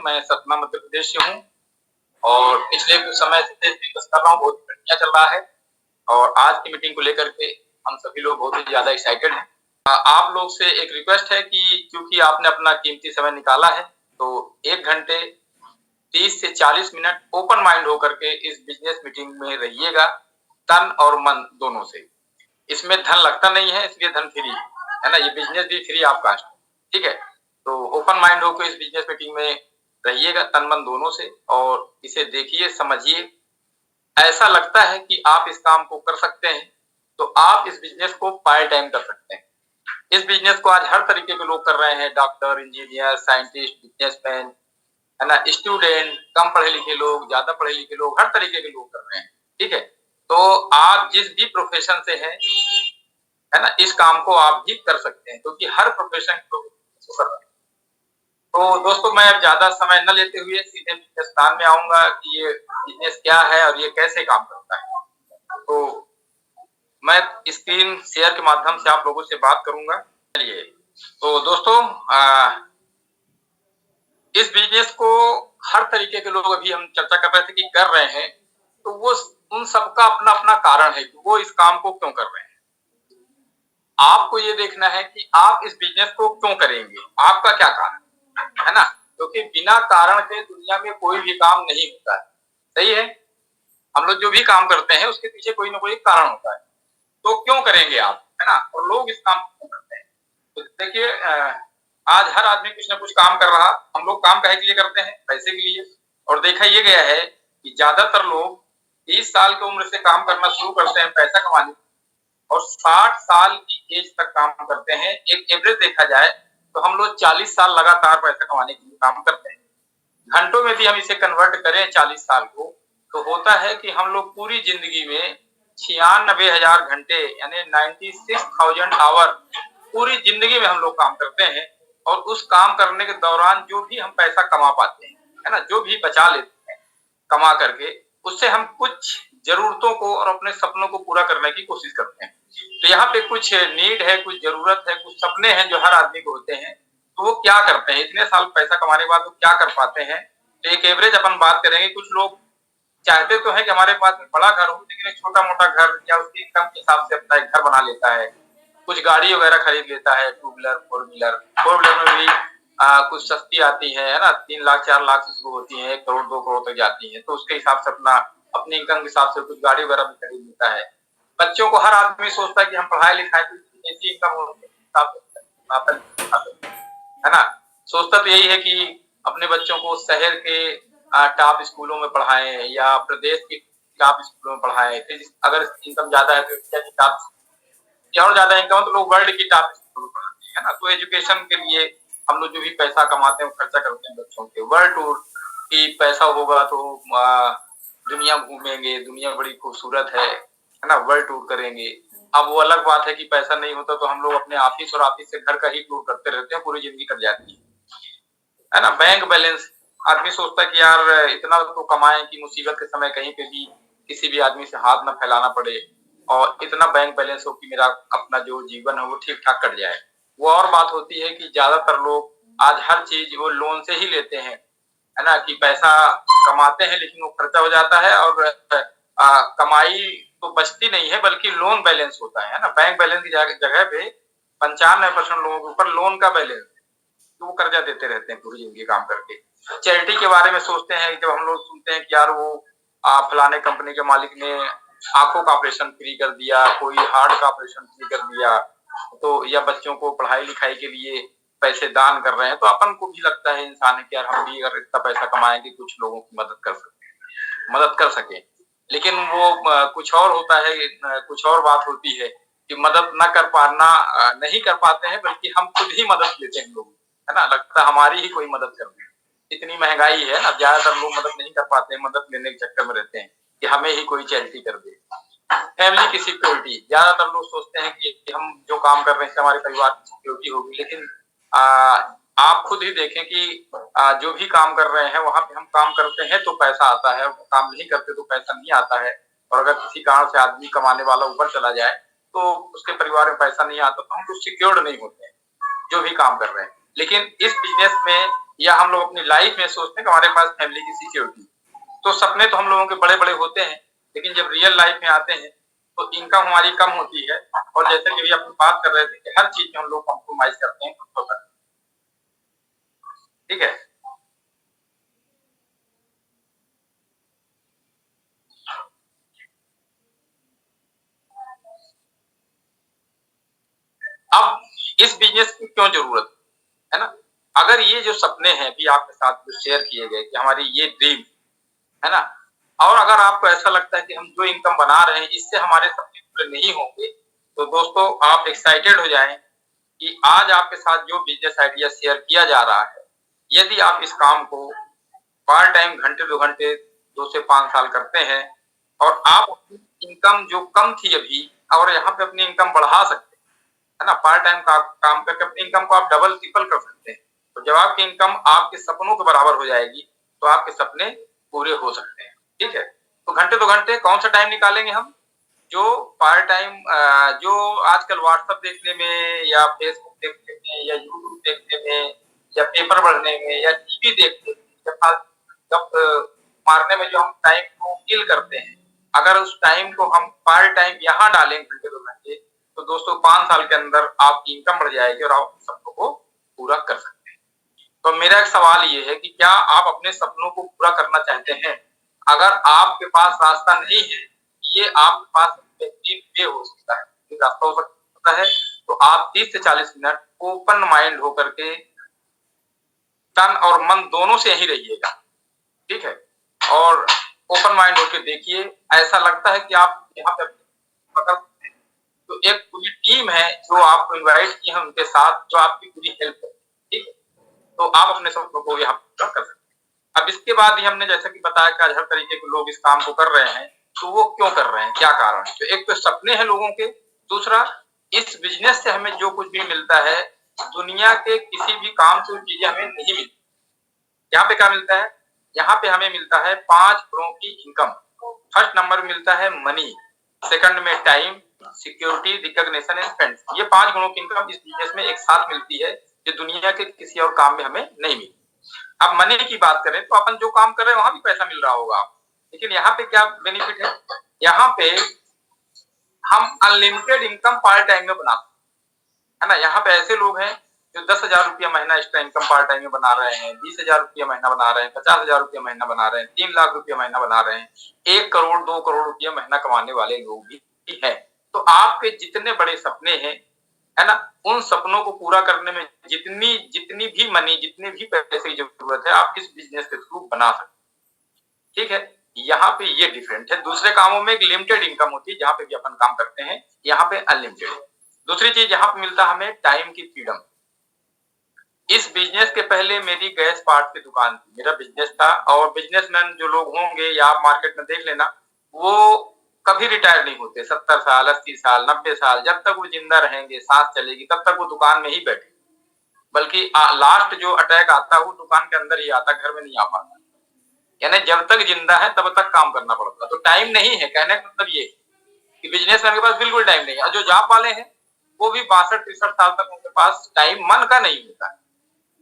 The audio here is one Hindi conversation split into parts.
मैं सतना मध्य प्रदेश से हूँ और पिछले कुछ समय से बिजनेस कर रहा हूँ, बहुत बढ़िया चल रहा है। और आज की मीटिंग को लेकर के हम सभी लोग बहुत ही ज्यादा एक्साइटेड हैं। आप लोग से एक रिक्वेस्ट है कि क्योंकि आपने अपना कीमती समय निकाला है, तो 1 घंटे 30 से 40 मिनट ओपन माइंड होकर के इस बिजनेस मीटिंग में रहिएगा, तन और मन दोनों से। इसमें धन लगता नहीं है, इसलिए धन फ्री है ना, ये बिजनेस भी फ्री ऑफ कास्ट, ठीक है। तो ओपन माइंड होकर इस बिजनेस मीटिंग में रहिएगा, तन मन दोनों से, और इसे देखिए, समझिए। ऐसा लगता है कि आप इस काम को कर सकते हैं, तो आप इस बिजनेस को पार्ट टाइम कर सकते हैं। इस बिजनेस को आज हर तरीके के लोग कर रहे हैं, डॉक्टर, इंजीनियर, साइंटिस्ट, बिजनेसमैन, है ना, स्टूडेंट, कम पढ़े लिखे लोग, ज्यादा पढ़े लिखे लोग, हर तरीके के लोग कर रहे हैं, ठीक है। तो आप जिस भी प्रोफेशन से हैं, है ना, इस काम को आप भी कर सकते हैं, क्योंकि हर प्रोफेशन को कर रहे हैं। तो दोस्तों, मैं अब ज्यादा समय न लेते हुए सीधे बिजनेस प्लान में आऊंगा कि ये बिजनेस क्या है और ये कैसे काम करता है। तो मैं स्क्रीन शेयर के माध्यम से आप लोगों से बात करूंगा। चलिए, तो दोस्तों, इस बिजनेस को हर तरीके के लोग, अभी हम चर्चा कर रहे थे कि कर रहे हैं, तो वो उन सबका अपना अपना कारण है कि वो इस काम को क्यों कर रहे हैं। आपको ये देखना है कि आप इस बिजनेस को क्यों करेंगे, आपका क्या कारण है ना, क्योंकि बिना कारण के दुनिया में कोई भी काम नहीं होता है। सही है, हम लोग जो भी काम करते हैं उसके पीछे कोई ना कोई कारण होता है। तो क्यों करेंगे आप, है ना, और लोग इस काम को करते हैं। तो देखिए, आज हर आदमी कुछ ना कुछ काम कर रहा। हम लोग काम काहे के लिए करते हैं? पैसे के लिए। और देखा ये गया है कि ज्यादातर लोग 30 साल की उम्र से काम करना शुरू करते हैं पैसा कमाने, और 60 साल की एज तक काम करते हैं। एक एवरेज देखा जाए तो हम लोग 40 साल लगातार पैसा कमाने के लिए काम करते हैं। घंटों में भी हम इसे कन्वर्ट करें 40 साल को, तो होता है कि हम लोग पूरी जिंदगी में 96,000 घंटे, यानी 96,000 आवर पूरी जिंदगी में हम लोग काम करते हैं। और उस काम करने के दौरान जो भी हम पैसा कमा पाते हैं, है ना, जो भी बचा लेते हैं कमा करके, उससे हम कुछ जरूरतों को और अपने सपनों को पूरा करने की कोशिश करते हैं। तो यहाँ पे कुछ नीड है, कुछ जरूरत है, कुछ सपने हैं जो हर आदमी को होते हैं। तो वो क्या करते हैं, इतने साल पैसा कमाने के बाद वो क्या कर पाते हैं? तो एक एवरेज अपन बात करेंगे। कुछ लोग चाहते तो है कि हमारे पास में बड़ा घर हो, लेकिन एक छोटा मोटा घर या उसकी इनकम के हिसाब से अपना एक घर बना लेता है। कुछ गाड़ी वगैरह खरीद लेता है, 2 व्हीलर, 4 व्हीलर। 4 व्हीलर में भी कुछ सस्ती आती है ना, 3 लाख 4 लाख से शुरू होती है, 1 करोड़ 2 करोड़ तक जाती है। तो उसके हिसाब से अपना अपनी इनकम के हिसाब से कुछ गाड़ी वगैरह भी खरीद लेता है। बच्चों को हर आदमी सोचता है कि हम पढ़ाई लिखाए तो ऐसी इनकम हो, है ना। सोचता तो यही है कि अपने बच्चों को शहर के टॉप स्कूलों में पढ़ाएं या प्रदेश के टॉप स्कूलों में पढ़ाएं। अगर इनकम ज्यादा है तो इंडिया की टॉप, या और ज्यादा इनकम है तो लोग वर्ल्ड की टॉप स्कूलों में पढ़ाते हैं, है ना। तो एजुकेशन के लिए हम लोग जो भी पैसा कमाते हैं वो खर्चा करते हैं बच्चों के वर्ल्ड टूर की। पैसा होगा तो दुनिया घूमेंगे, दुनिया बड़ी खूबसूरत है ना, वर्ल्ड टूर करेंगे। अब वो अलग बात है कि पैसा नहीं होता तो हम लोग अपने ऑफिस और ऑफिस से घर का ही टूर करते रहते हैं, पूरी जिंदगी कट जाती है ना। बैंक बैलेंस, आदमी सोचता है कि यार इतना तो कमाएं कि मुसीबत के समय कहीं पे भी किसी भी आदमी से हाथ न फैलाना पड़े, और इतना बैंक बैलेंस हो कि मेरा अपना जो जीवन है वो ठीक ठाक कट जाए। वो और बात होती है कि ज्यादातर लोग आज हर चीज वो लोन से ही लेते हैं, है ना, कि पैसा कमाते हैं लेकिन वो खर्चा हो जाता है, और कमाई तो बचती नहीं है, बल्कि लोन बैलेंस होता है ना। बैंक बैलेंस की जगह पे 95% लोगों के ऊपर लोन का बैलेंस, तो वो कर्जा देते रहते हैं पूरी जिंदगी काम करके। चैरिटी के बारे में सोचते हैं, जब हम लोग सुनते हैं कि यार वो फलाने कंपनी के मालिक ने आंखों का ऑपरेशन फ्री कर दिया, कोई हार्ट का ऑपरेशन फ्री कर दिया, तो या बच्चों को पढ़ाई लिखाई के लिए पैसे दान कर रहे हैं, तो अपन को भी लगता है इंसान है कि यार हम भी अगर इतना पैसा कमाएंगे कुछ लोगों की मदद कर सके। लेकिन वो कुछ और होता है, कुछ और बात होती है कि मदद न कर पाना, नहीं कर पाते हैं, बल्कि हम खुद ही मदद लेते हैं लोग, है ना, लगता है हमारी ही कोई मदद कर दे। इतनी महंगाई है ना, ज्यादातर लोग मदद नहीं कर पाते हैं, मदद लेने के चक्कर में रहते हैं कि हमें ही कोई चैरिटी कर दे। फैमिली की सिक्योरिटी, ज्यादातर लोग सोचते हैं कि हम जो काम कर रहे हैं हमारे परिवार की सिक्योरिटी होगी, लेकिन आप खुद ही देखें कि जो भी काम कर रहे हैं वहां पे हम काम करते हैं तो पैसा आता है, काम नहीं करते तो पैसा नहीं आता है। और अगर किसी कारण से आदमी कमाने वाला ऊपर चला जाए तो उसके परिवार में पैसा नहीं आता, तो हम तो सिक्योर्ड नहीं होते हैं। जो भी काम कर रहे हैं। लेकिन इस बिजनेस में या हम लोग अपनी लाइफ में सोचते हैं कि हमारे पास फैमिली की सिक्योरिटी, तो सपने तो हम लोगों के बड़े बड़े होते हैं, लेकिन जब रियल लाइफ में आते हैं तो इनकम हमारी कम होती है। और जैसे कि अभी अपन बात कर रहे थे कि हर चीज में हम लोग कॉम्प्रोमाइज करते हैं खुद को करते हैं। ठीक है। अब इस बिजनेस की क्यों जरूरत है ना? अगर ये जो सपने हैं अभी आपके साथ जो शेयर किए गए कि हमारी ये ड्रीम है ना, और अगर आपको ऐसा लगता है कि हम जो इनकम बना रहे हैं इससे हमारे सपने पूरे नहीं होंगे, तो दोस्तों आप एक्साइटेड हो जाएं कि आज आपके साथ जो बिजनेस आइडिया शेयर किया जा रहा है, यदि आप इस काम को पार्ट टाइम घंटे 2 घंटे 2 से 5 साल करते हैं और आप अपनी इनकम जो कम थी अभी और यहाँ पे अपनी इनकम बढ़ा सकते हैं, है ना, पार्ट टाइम का काम करके अपनी इनकम को आप डबल ट्रिपल कर सकते हैं। तो जब आपकी इनकम आपके सपनों के बराबर हो जाएगी तो आपके सपने पूरे हो सकते हैं। ठीक है। तो घंटे 2 घंटे कौन सा टाइम निकालेंगे हम? जो पार्ट टाइम जो आजकल व्हाट्सएप देखने में या फेसबुक देखने में या यूट्यूब देखने में या पेपर पढ़ने में या टीवी देखने में या जब मारने में जो हम टाइम को किल करते हैं, अगर उस टाइम को हम पार्ट टाइम यहाँ डालें घंटे 2 घंटे, तो दोस्तों 5 साल के अंदर आपकी इनकम बढ़ जाएगी और आप सपनों को पूरा कर सकते हैं। तो मेरा एक सवाल ये है कि क्या आप अपने सपनों को पूरा करना चाहते हैं? अगर आपके पास रास्ता नहीं है, ये आपके पास बेहतरीन वे हो सकता है, रास्ता हो सकता है, तो आप 30 से 40 मिनट ओपन माइंड होकर के तन और मन दोनों से यही रहिएगा। ठीक है। और ओपन माइंड होकर देखिए, ऐसा लगता है कि आप यहाँ पे पकड़, तो एक पूरी टीम है जो आपको इनवाइट की है उनके साथ, जो आपकी पूरी हेल्प है। ठीक है। तो आप अपने सपनों को यहाँ पूरा कर सकते हैं। अब इसके बाद ही हमने जैसा कि बताया कि आज हर तरीके के लोग इस काम को कर रहे हैं, तो वो क्यों कर रहे हैं, क्या कारण है? तो एक तो सपने हैं लोगों के, दूसरा इस बिजनेस से हमें जो कुछ भी मिलता है दुनिया के किसी भी काम से चीजें हमें नहीं मिलती। यहाँ पे क्या मिलता है? यहाँ पे हमें मिलता है 5 गुणों की इनकम। फर्स्ट नंबर मिलता है मनी, सेकंड में time, security, recognition and friends. ये 5 गुणों की इनकम इस बिजनेस में एक साथ मिलती है, जो दुनिया के किसी और काम में हमें नहीं मिलती। अब मनी की बात करें तो अपन जो काम कर रहे हैं वहां भी पैसा मिल रहा होगा, लेकिन यहाँ पे क्या बेनिफिट है? यहाँ पे हम अनलिमिटेड इनकम पार्ट टाइम में बना सकते हैं, है ना। यहाँ पे ऐसे लोग हैं जो 10,000 रुपया महीना एक्स्ट्रा इनकम पार्ट टाइम में बना रहे हैं, 20,000 रुपया महीना बना रहे हैं, 50,000 रुपया महीना बना रहे हैं, 3 लाख रुपया महीना बना रहे हैं, 1 करोड़ 2 करोड़ रुपया महीना कमाने वाले लोग भी हैं। तो आपके जितने बड़े सपने हैं, है ना, उन सपनों को पूरा करने में जितनी जितनी भी मनी, जितने भी पैसे की जरूरत है, आप इस बिजनेस के थ्रू बना सकते हैं। ठीक है। यहाँ पे ये डिफरेंट है। दूसरे कामों में एक लिमिटेड इनकम होती है, जहाँ पे भी अपन काम करते हैं, यहाँ पे अनलिमिटेड है। दूसरी चीज यहाँ पे मिलता है हमें टाइम की फ्रीडम। इस बिजनेस के पहले मेरी गैस पार्ट की दुकान थी, मेरा बिजनेस था। और बिजनेसमैन जो लोग होंगे या आप मार्केट में देख लेना, वो कभी रिटायर नहीं होते। 70 साल 80 साल 90 साल जब तक वो जिंदा रहेंगे, सांस चलेगी, तब तक वो दुकान में ही बैठे। बल्कि लास्ट जो अटैक आता है वो दुकान के अंदर ही आता, घर में नहीं आ पाता। यानी जब तक जिंदा है तब तक काम करना पड़ता। तो टाइम नहीं है, कहने का मतलब ये कि बिजनेसमैन के पास बिल्कुल टाइम नहीं है। और जो जॉब वाले हैं वो भी 62 63 साल तक उनके पास टाइम मन का नहीं होता है।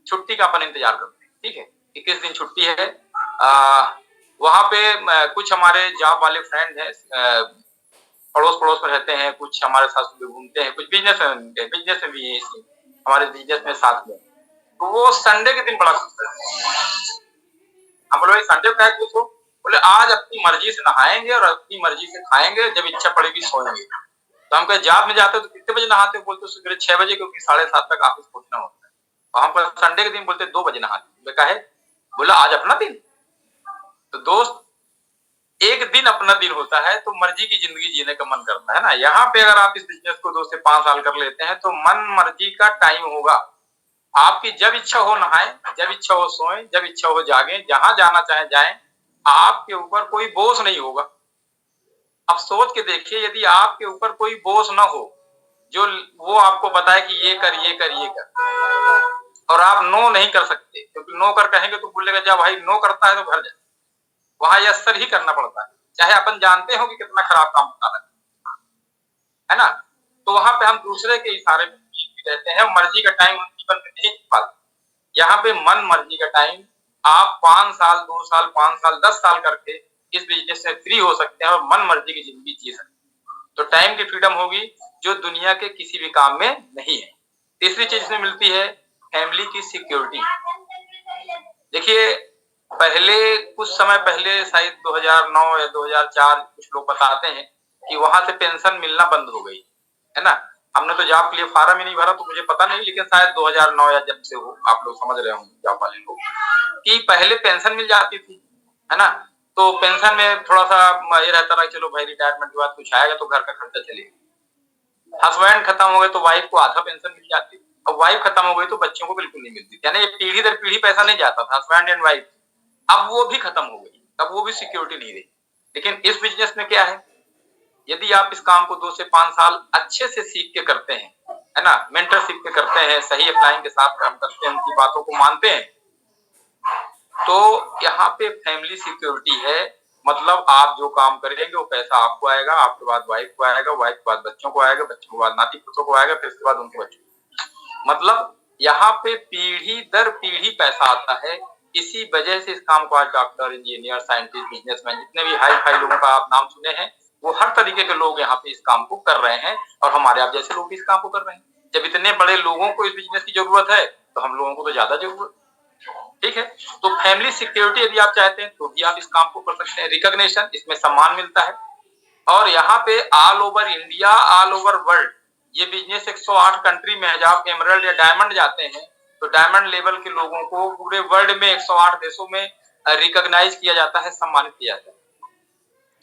छुट्टी का अपन इंतजार करते हैं। ठीक है। 21 दिन छुट्टी है। वहां पे कुछ हमारे जॉब वाले फ्रेंड हैं, पड़ोस पड़ोस में रहते हैं, कुछ हमारे साथ में घूमते हैं, कुछ बिजनेस में भी है, हमारे बिजनेस में साथ में। तो वो संडे के दिन बड़ा खुश रहते हैं। हम बोले संडे को क्या खुश हो? बोले आज अपनी मर्जी से नहाएंगे और अपनी मर्जी से खाएंगे, जब इच्छा पड़ेगी सोएंगे। तो हम कहे जॉब में जाते हो तो कितने बजे नहाते हो? बोलते सुबह 6 बजे, क्योंकि 7:30 तक ऑफिस पहुंचना होता है। और हम संडे के दिन बोलते 2 बजे नहाते। कहे बोला आज अपना दिन। तो दोस्त, एक दिन अपना दिन होता है तो मर्जी की जिंदगी जीने का मन करता है ना। यहाँ पे अगर आप इस बिजनेस को 2 से 5 साल कर लेते हैं तो मन मर्जी का टाइम होगा। आपकी जब इच्छा हो नहाएं, जब इच्छा हो सोएं, जब इच्छा हो जागें, जहां जाना चाहे जाएं। आपके ऊपर कोई बोझ नहीं होगा। अब सोच के देखिए, यदि आपके ऊपर कोई बोझ ना हो जो वो आपको बताए कि ये कर ये कर ये कर, और आप नो नहीं कर सकते, क्योंकि नो कर कहेंगे तो बोलेगा जब भाई नो करता है तो घर जाए, वहां यस सर ही करना पड़ता है, चाहे अपन जानते हो कि कितना खराब काम होता है ना। तो वहां पे हम दूसरे के इशारे में रहते हैं, मर्जी का टाइम उनकी जीवन में नहीं जी पाते। यहाँ पे मन मर्जी का टाइम आप 5 साल, 2 साल, 5 साल, 10 साल करके इस बिजनेस से फ्री हो सकते हैं और मन मर्जी की जिंदगी जी सकते हैं। तो टाइम की फ्रीडम होगी जो दुनिया के किसी भी काम में नहीं है। तीसरी चीज इसमें मिलती है फैमिली की सिक्योरिटी। देखिए, पहले कुछ समय पहले शायद 2009 या 2004 कुछ लोग बताते हैं कि वहां से पेंशन मिलना बंद हो गई है ना। हमने तो जॉब के लिए फार्म ही नहीं भरा तो मुझे पता नहीं, लेकिन शायद 2009 या जब से हो, आप लोग समझ रहे होंगे जॉब वाले लोग, कि पहले पेंशन मिल जाती थी है ना। तो पेंशन में थोड़ा सा ये रहता था चलो भाई रिटायरमेंट के बाद कुछ आएगा तो घर का खर्चा चलेगा। हस्बैंड खत्म हो गए तो वाइफ को आधा पेंशन मिल जाती, अब वाइफ खत्म हो गई तो बच्चों को बिल्कुल नहीं मिलती, यानी पीढ़ी दर पीढ़ी पैसा नहीं जाता था हस्बैंड एंड वाइफ। अब वो भी खत्म हो गई, अब वो भी सिक्योरिटी नहीं रही। लेकिन इस बिजनेस में क्या है, यदि आप इस काम को 2 से 5 साल अच्छे से सीख के करते हैं है ना, मेंटरशिप के करते हैं, सही अप्लाइंग के साथ काम करते हैं, उनकी बातों को मानते हैं, तो यहाँ पे फैमिली सिक्योरिटी है। मतलब आप जो काम करेंगे वो पैसा आपको आएगा, आपके बाद वाइफ को आएगा, वाइफ के बाद बच्चों को आएगा, बच्चों के बाद नाती पोतों को आएगा, फिर उसके बाद उनके बच्चों को। मतलब यहाँ पे पीढ़ी दर पीढ़ी पैसा आता है। इसी वजह से इस काम को आज डॉक्टर, इंजीनियर, साइंटिस्ट, बिजनेसमैन, जितने भी हाई फाई लोगों का आप नाम सुने हैं, वो हर तरीके के लोग यहाँ पे इस काम को कर रहे हैं और हमारे आप जैसे लोग भी इस काम को कर रहे हैं। जब इतने बड़े लोगों को इस बिजनेस की जरूरत है तो हम लोगों को तो ज्यादा जरूरत, ठीक है। तो फैमिली सिक्योरिटी यदि आप चाहते हैं तो भी आप इस काम को कर सकते हैं। रिकॉग्निशन, इसमें सम्मान मिलता है। और यहाँ पे all over India, all over world ये बिजनेस 108 कंट्री में है। जब आप एमरल्ड या डायमंड जाते हैं तो डायमंड लेवल के लोगों को पूरे वर्ल्ड में 108 देशों में रिकॉग्नाइज किया जाता है, सम्मानित किया जाता है।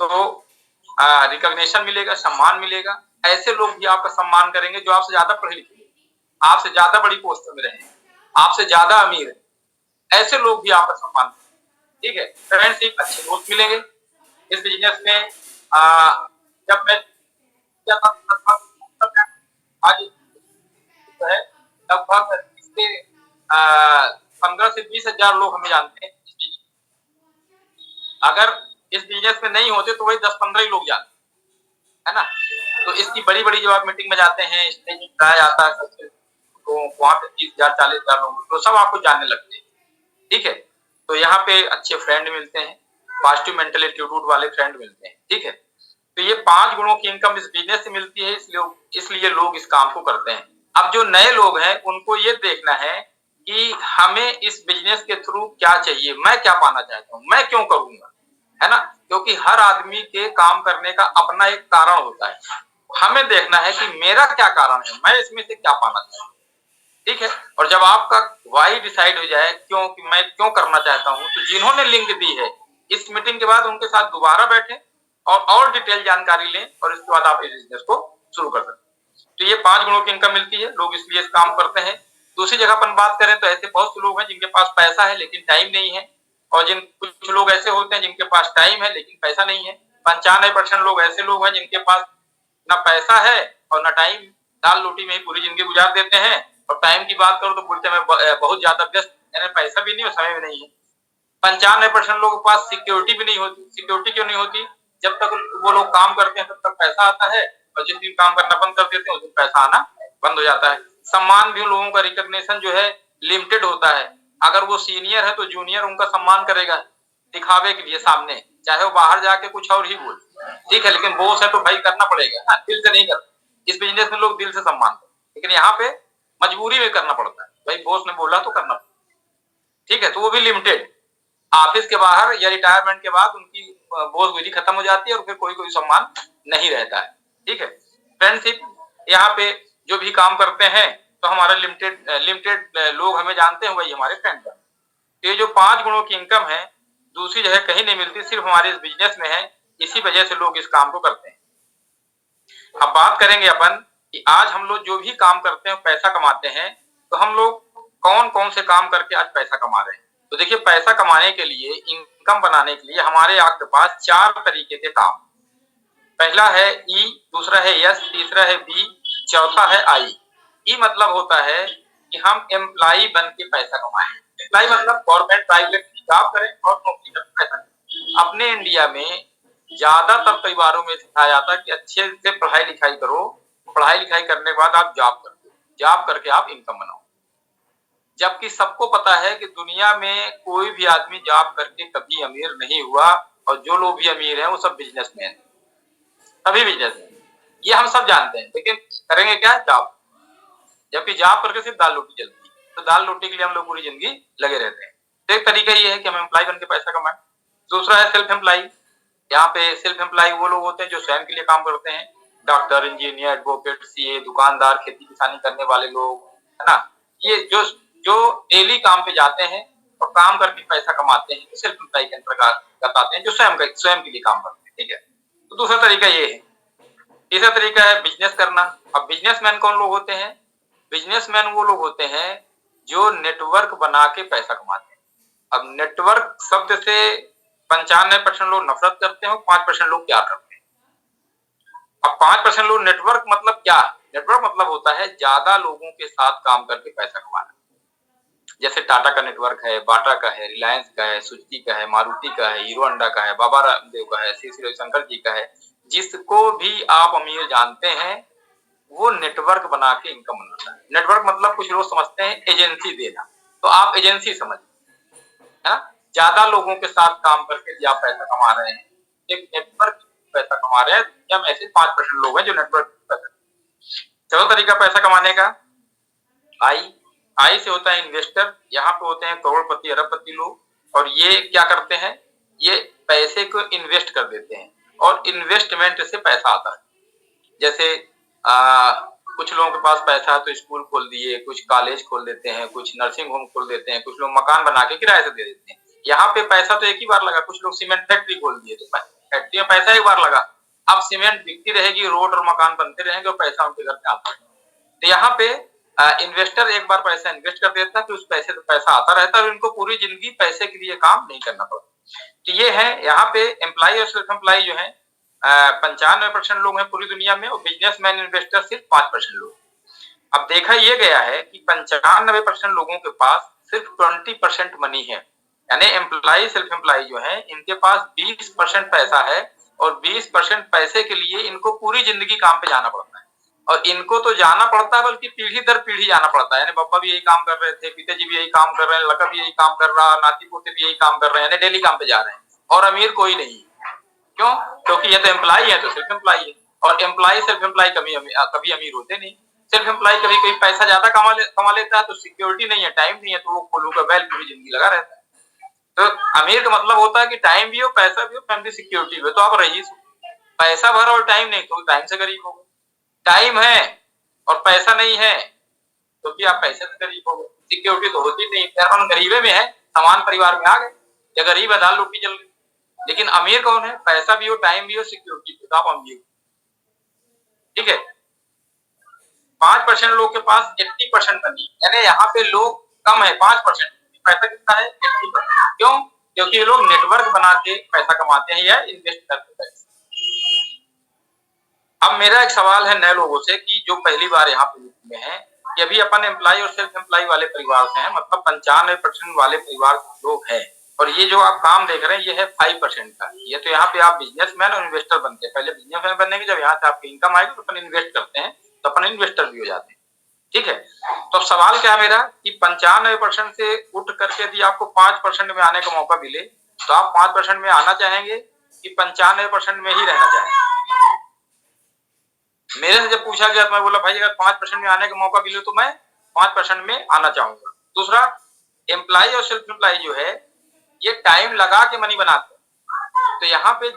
तो रिकॉग्निशन मिलेगा, सम्मान मिलेगा। ऐसे लोग भी आपका सम्मान करेंगे जो आपसे ज्यादा पढ़े लिखे, आपसे ज्यादा बड़ी पोस्ट में रहे, आपसे ज्यादा अमीर है, ऐसे लोग भी आपका सम्मान, ठीक है। फ्रेंड्स, एक अच्छे दोस्त मिलेंगे इस बिजनेस में। जब मैं आज जो है लगभग इसके 15 से 20 हजार लोग हमें जानते हैं। अगर इस बिजनेस में नहीं होते तो वही 10-15 ही लोग जानते है ना। तो इसकी बड़ी बड़ी जब आप मीटिंग में जाते हैं, स्टेज कराया जाता है तो वहां पे 30,000 40,000 लोग तो सब आपको जानने लगते हैं, ठीक है। तो यहाँ पे अच्छे फ्रेंड मिलते हैं, पॉजिटिव मेंटल एटीट्यूड वाले फ्रेंड मिलते हैं, ठीक है। तो ये 5 गुणों की इनकम इस बिजनेस से मिलती है, इसलिए लोग इस काम को करते हैं। अब जो नए लोग हैं उनको ये देखना है कि हमें इस बिजनेस के थ्रू क्या चाहिए, मैं क्या पाना चाहता हूँ, मैं क्यों करूंगा, है ना। क्योंकि हर आदमी के काम करने का अपना एक कारण होता है। हमें देखना है कि मेरा क्या कारण है, मैं इसमें से क्या पाना चाहता हूँ, ठीक है। और जब आपका वाई डिसाइड हो जाए क्यों कि मैं क्यों करना चाहता हूँ, तो जिन्होंने लिंक दी है इस मीटिंग के बाद उनके साथ दोबारा बैठे और डिटेल जानकारी लें और इसके बाद आप इस बिजनेस को शुरू कर सकते हैं। तो ये 5 गुणों की इनकम मिलती है, लोग इसलिए इस काम करते हैं। दूसरी जगह अपन बात करें तो ऐसे बहुत से लोग हैं जिनके पास पैसा है लेकिन टाइम नहीं है, और कुछ लोग ऐसे होते हैं जिनके पास टाइम है लेकिन पैसा नहीं है। 95% लोग ऐसे लोग हैं जिनके पास ना पैसा है और ना टाइम, दाल रोटी में ही पूरी जिंदगी गुजार देते हैं। और टाइम की बात करो तो बोलते हैं मैं बहुत ज्यादा व्यस्त, यानी पैसा भी नहीं और समय भी नहीं है। 95% लोगों के पास सिक्योरिटी भी नहीं होती। सिक्योरिटी क्यों नहीं होती, जब तक वो लोग काम करते हैं तब तक पैसा आता है, और जिस दिन काम करना बंद कर देते हैं उस दिन पैसा आना बंद हो जाता है। सम्मान भी लोगों का रिकॉग्निशन जो है लिमिटेड होता है। अगर वो सीनियर है तो जूनियर उनका सम्मान करेगा दिखावे के लिए सामने, चाहे वो बाहर जाके कुछ और ही बोले, ठीक है। लेकिन बॉस है तो भाई करना पड़ेगा ना, दिल से नहीं करते। इस बिजनेस में लोग दिल से सम्मान करते, लेकिन यहाँ पे मजबूरी में करना पड़ता है, भाई बॉस ने बोला तो करना, ठीक है। तो वो भी लिमिटेड, ऑफिस के बाहर या रिटायरमेंट के बाद उनकी बोझ विधि खत्म हो जाती है और फिर कोई सम्मान नहीं रहता है, ठीक है। फ्रेंडशिप, यहाँ पे जो भी काम करते हैं तो हमारा लिमिटेड लोग हमें जानते हैं, वही हमारे फ्रेंड हैं। ये जो 5 गुणों की इनकम है दूसरी जगह कहीं नहीं मिलती, सिर्फ हमारे इस बिजनेस में है। इसी वजह से लोग इस काम को करते हैं। अब बात करेंगे अपन कि आज हम लोग जो भी काम करते हैं पैसा कमाते हैं, तो हम लोग कौन कौन से काम करके आज पैसा कमा रहे हैं। तो देखिए, पैसा कमाने के लिए, इनकम बनाने के लिए हमारे आपके पास 4 तरीके के काम। पहला है ई, दूसरा है एस, तीसरा है बी, चौथा है आई। ई मतलब होता है कि हम एम्प्लॉय बन के पैसा कमाएं। एम्प्लॉय मतलब गवर्नमेंट प्राइवेट जॉब करें और नौकरी करके पैसा कमाएं। अपने इंडिया में ज्यादातर परिवारों में सिखाया जाता है कि अच्छे से पढ़ाई लिखाई करो, पढ़ाई लिखाई करने के बाद आप जॉब करो, जॉब करके आप इनकम बनाओ। जबकि सबको पता है कि दुनिया में कोई भी आदमी जॉब करके कभी अमीर नहीं हुआ, और जो लोग भी अमीर हैं वो सब बिजनेसमैन, सभी बिजनेसमैन, ये हम सब जानते हैं। लेकिन करेंगे क्या? जॉब। जबकि जॉब करके सिर्फ दाल रोटी चलती है, तो दाल रोटी के लिए हम लोग पूरी जिंदगी लगे रहते हैं। तो एक तरीका ये है कि हम एम्प्लॉय बन के पैसा कमाएं। दूसरा है सेल्फ एम्प्लॉय। यहाँ पे सेल्फ एम्प्लॉय वो लोग होते हैं जो स्वयं के लिए काम करते हैं, डॉक्टर, इंजीनियर, एडवोकेट, सीए, दुकानदार, खेती किसानी करने वाले लोग, है ना। ये जो जो डेली काम पे जाते हैं और काम करके पैसा कमाते हैं, सेल्फ एम्प्लॉय के अंतर्गत आते हैं, जो स्वयं के लिए काम करते हैं। ठीक है, तो दूसरा तरीका ये है। तीसरा तरीका है बिजनेस करना। अब बिजनेसमैन कौन लोग होते हैं? बिजनेसमैन वो लोग होते हैं जो नेटवर्क बना के पैसा कमाते हैं। अब नेटवर्क शब्द से 95% लोग नफरत करते हैं और 5% लोग प्यार करते हैं। अब 5% लोग नेटवर्क मतलब क्या? नेटवर्क मतलब होता है ज्यादा लोगों के साथ काम करके पैसा कमाना। जैसे टाटा का नेटवर्क है, बाटा का है, रिलायंस का है, सुजुकी का है, मारुति का है, हीरो होंडा का है, बाबा रामदेव का है, श्री श्री रविशंकर जी का है। जिसको भी आप अमीर जानते हैं वो नेटवर्क बना के इनकम बनाता है। नेटवर्क मतलब कुछ लोग समझते हैं एजेंसी देना, तो आप एजेंसी समझ, है ना। ज्यादा लोगों के साथ काम करके यदि आप पैसा कमा रहे हैं, एक नेटवर्क पैसा कमा रहे हैं, हम ऐसे 5% लोग हैं जो नेटवर्क पैसा। चलो तरीका पैसा कमाने का, आई आई से होता है इन्वेस्टर। यहाँ पे होते हैं करोड़पति, अरबपति लोग, और ये क्या करते हैं? ये पैसे को इन्वेस्ट कर देते हैं और इन्वेस्टमेंट से पैसा आता है। जैसे कुछ लोगों के पास पैसा है तो स्कूल खोल दिए, कुछ कॉलेज खोल देते हैं, कुछ नर्सिंग होम खोल देते हैं, कुछ लोग मकान बना के किराए से दे देते हैं। यहाँ पे पैसा तो एक ही बार लगा। कुछ लोग सीमेंट फैक्ट्री खोल दिए, तो फैक्ट्री में पैसा एक बार लगा। अब सीमेंट बिकती रहेगी, रोड और मकान बनते रहेंगे और पैसा उनके घर पे आता है। तो यहाँ पे इन्वेस्टर एक बार पैसा इन्वेस्ट कर देता है, तो उस पैसे से पैसा आता रहता है और इनको पूरी जिंदगी पैसे के लिए काम नहीं करना पड़ता। तो ये है यहाँ पे एम्प्लॉय और सेल्फ एम्प्लॉय जो है 95% लोग हैं पूरी दुनिया में, और बिजनेसमैन इन्वेस्टर सिर्फ 5% लोग। अब देखा ये गया है कि 95% लोगों के पास सिर्फ 20% मनी है। यानी एम्प्लॉय सेल्फ एम्प्लॉय जो है इनके पास 20% पैसा है, और 20% पैसे के लिए इनको पूरी जिंदगी काम पे जाना पड़ता है। और इनको तो जाना पड़ता है बल्कि पीढ़ी दर पीढ़ी जाना पड़ता है। यानी पापा भी यही काम कर रहे थे, पिताजी भी यही काम कर रहे हैं, लड़का भी यही काम कर रहा है, नाती पोते भी यही काम कर रहे हैं, यानी डेली काम पे जा रहे हैं, और अमीर कोई नहीं। क्यों? क्योंकि ये तो एम्प्लॉय है तो सेल्फ एम्प्लॉय है, और एम्प्लॉय सेल्फ एम्प्लॉय कभी अमीर होते नहीं। सेल्फ एम्प्लॉय कभी कभी पैसा ज्यादा कमा लेता है तो सिक्योरिटी नहीं है, टाइम नहीं है, तो वो कोलू का बैल पूरी जिंदगी लगा रहता है। तो अमीर का मतलब होता है कि टाइम भी हो, पैसा भी हो, फैमिली सिक्योरिटी भी हो। तो आप रईस, पैसा भर और टाइम नहीं, तो टाइम से गरीब हो गए। टाइम है और पैसा नहीं है तो भी आप पैसे से गरीब हो गए, सिक्योरिटी तो होती नहीं। हम गरीबे में है, समान परिवार में आ गए, या गरीब है दाल रोटी चल गई। लेकिन अमीर कौन है? पैसा भी हो, टाइम भी हो, सिक्योरिटी भी हो, तो आप अमीर। ठीक है, 5% लोग के पास 80% मनी, यानी यहाँ पे लोग कम है 5%। पैसा कितना है? 80%। क्यों? क्योंकि ये लोग नेटवर्क बना के पैसा कमाते हैं या इन्वेस्ट करते हैं। अब मेरा एक सवाल है नए लोगों से कि जो पहली बार यहाँ पे में है, कि अभी अपन एम्प्लॉय और सेल्फ एम्प्लॉय वाले परिवार से हैं, मतलब 95% वाले परिवार लोग हैं, और ये जो आप काम देख रहे हैं ये है 5% का। ये तो यहाँ पे आप बिजनेसमैन और इन्वेस्टर बनते हैं। पहले बिजनेसमैन बनने के जब यहाँ से आपकी इनकम आएगी तो अपन इन्वेस्ट करते हैं, तो अपन इन्वेस्टर भी हो जाते हैं। ठीक है, तो अब सवाल क्या है मेरा कि 95% से उठ करके यदि आपको 5% में आने का मौका मिले तो आप 5% में आना चाहेंगे कि 95% में ही रहना चाहेंगे? मेरे से जब पूछा गया तो मैं बोला भाई अगर 5% में आने का मौका मिले तो मैं 5% में आना चाहूंगा। दूसरा, एम्प्लॉय और सेल्फ एम्प्लॉय जो है ये टाइम लगा के मनी बनाते हैं। तो यहाँ पे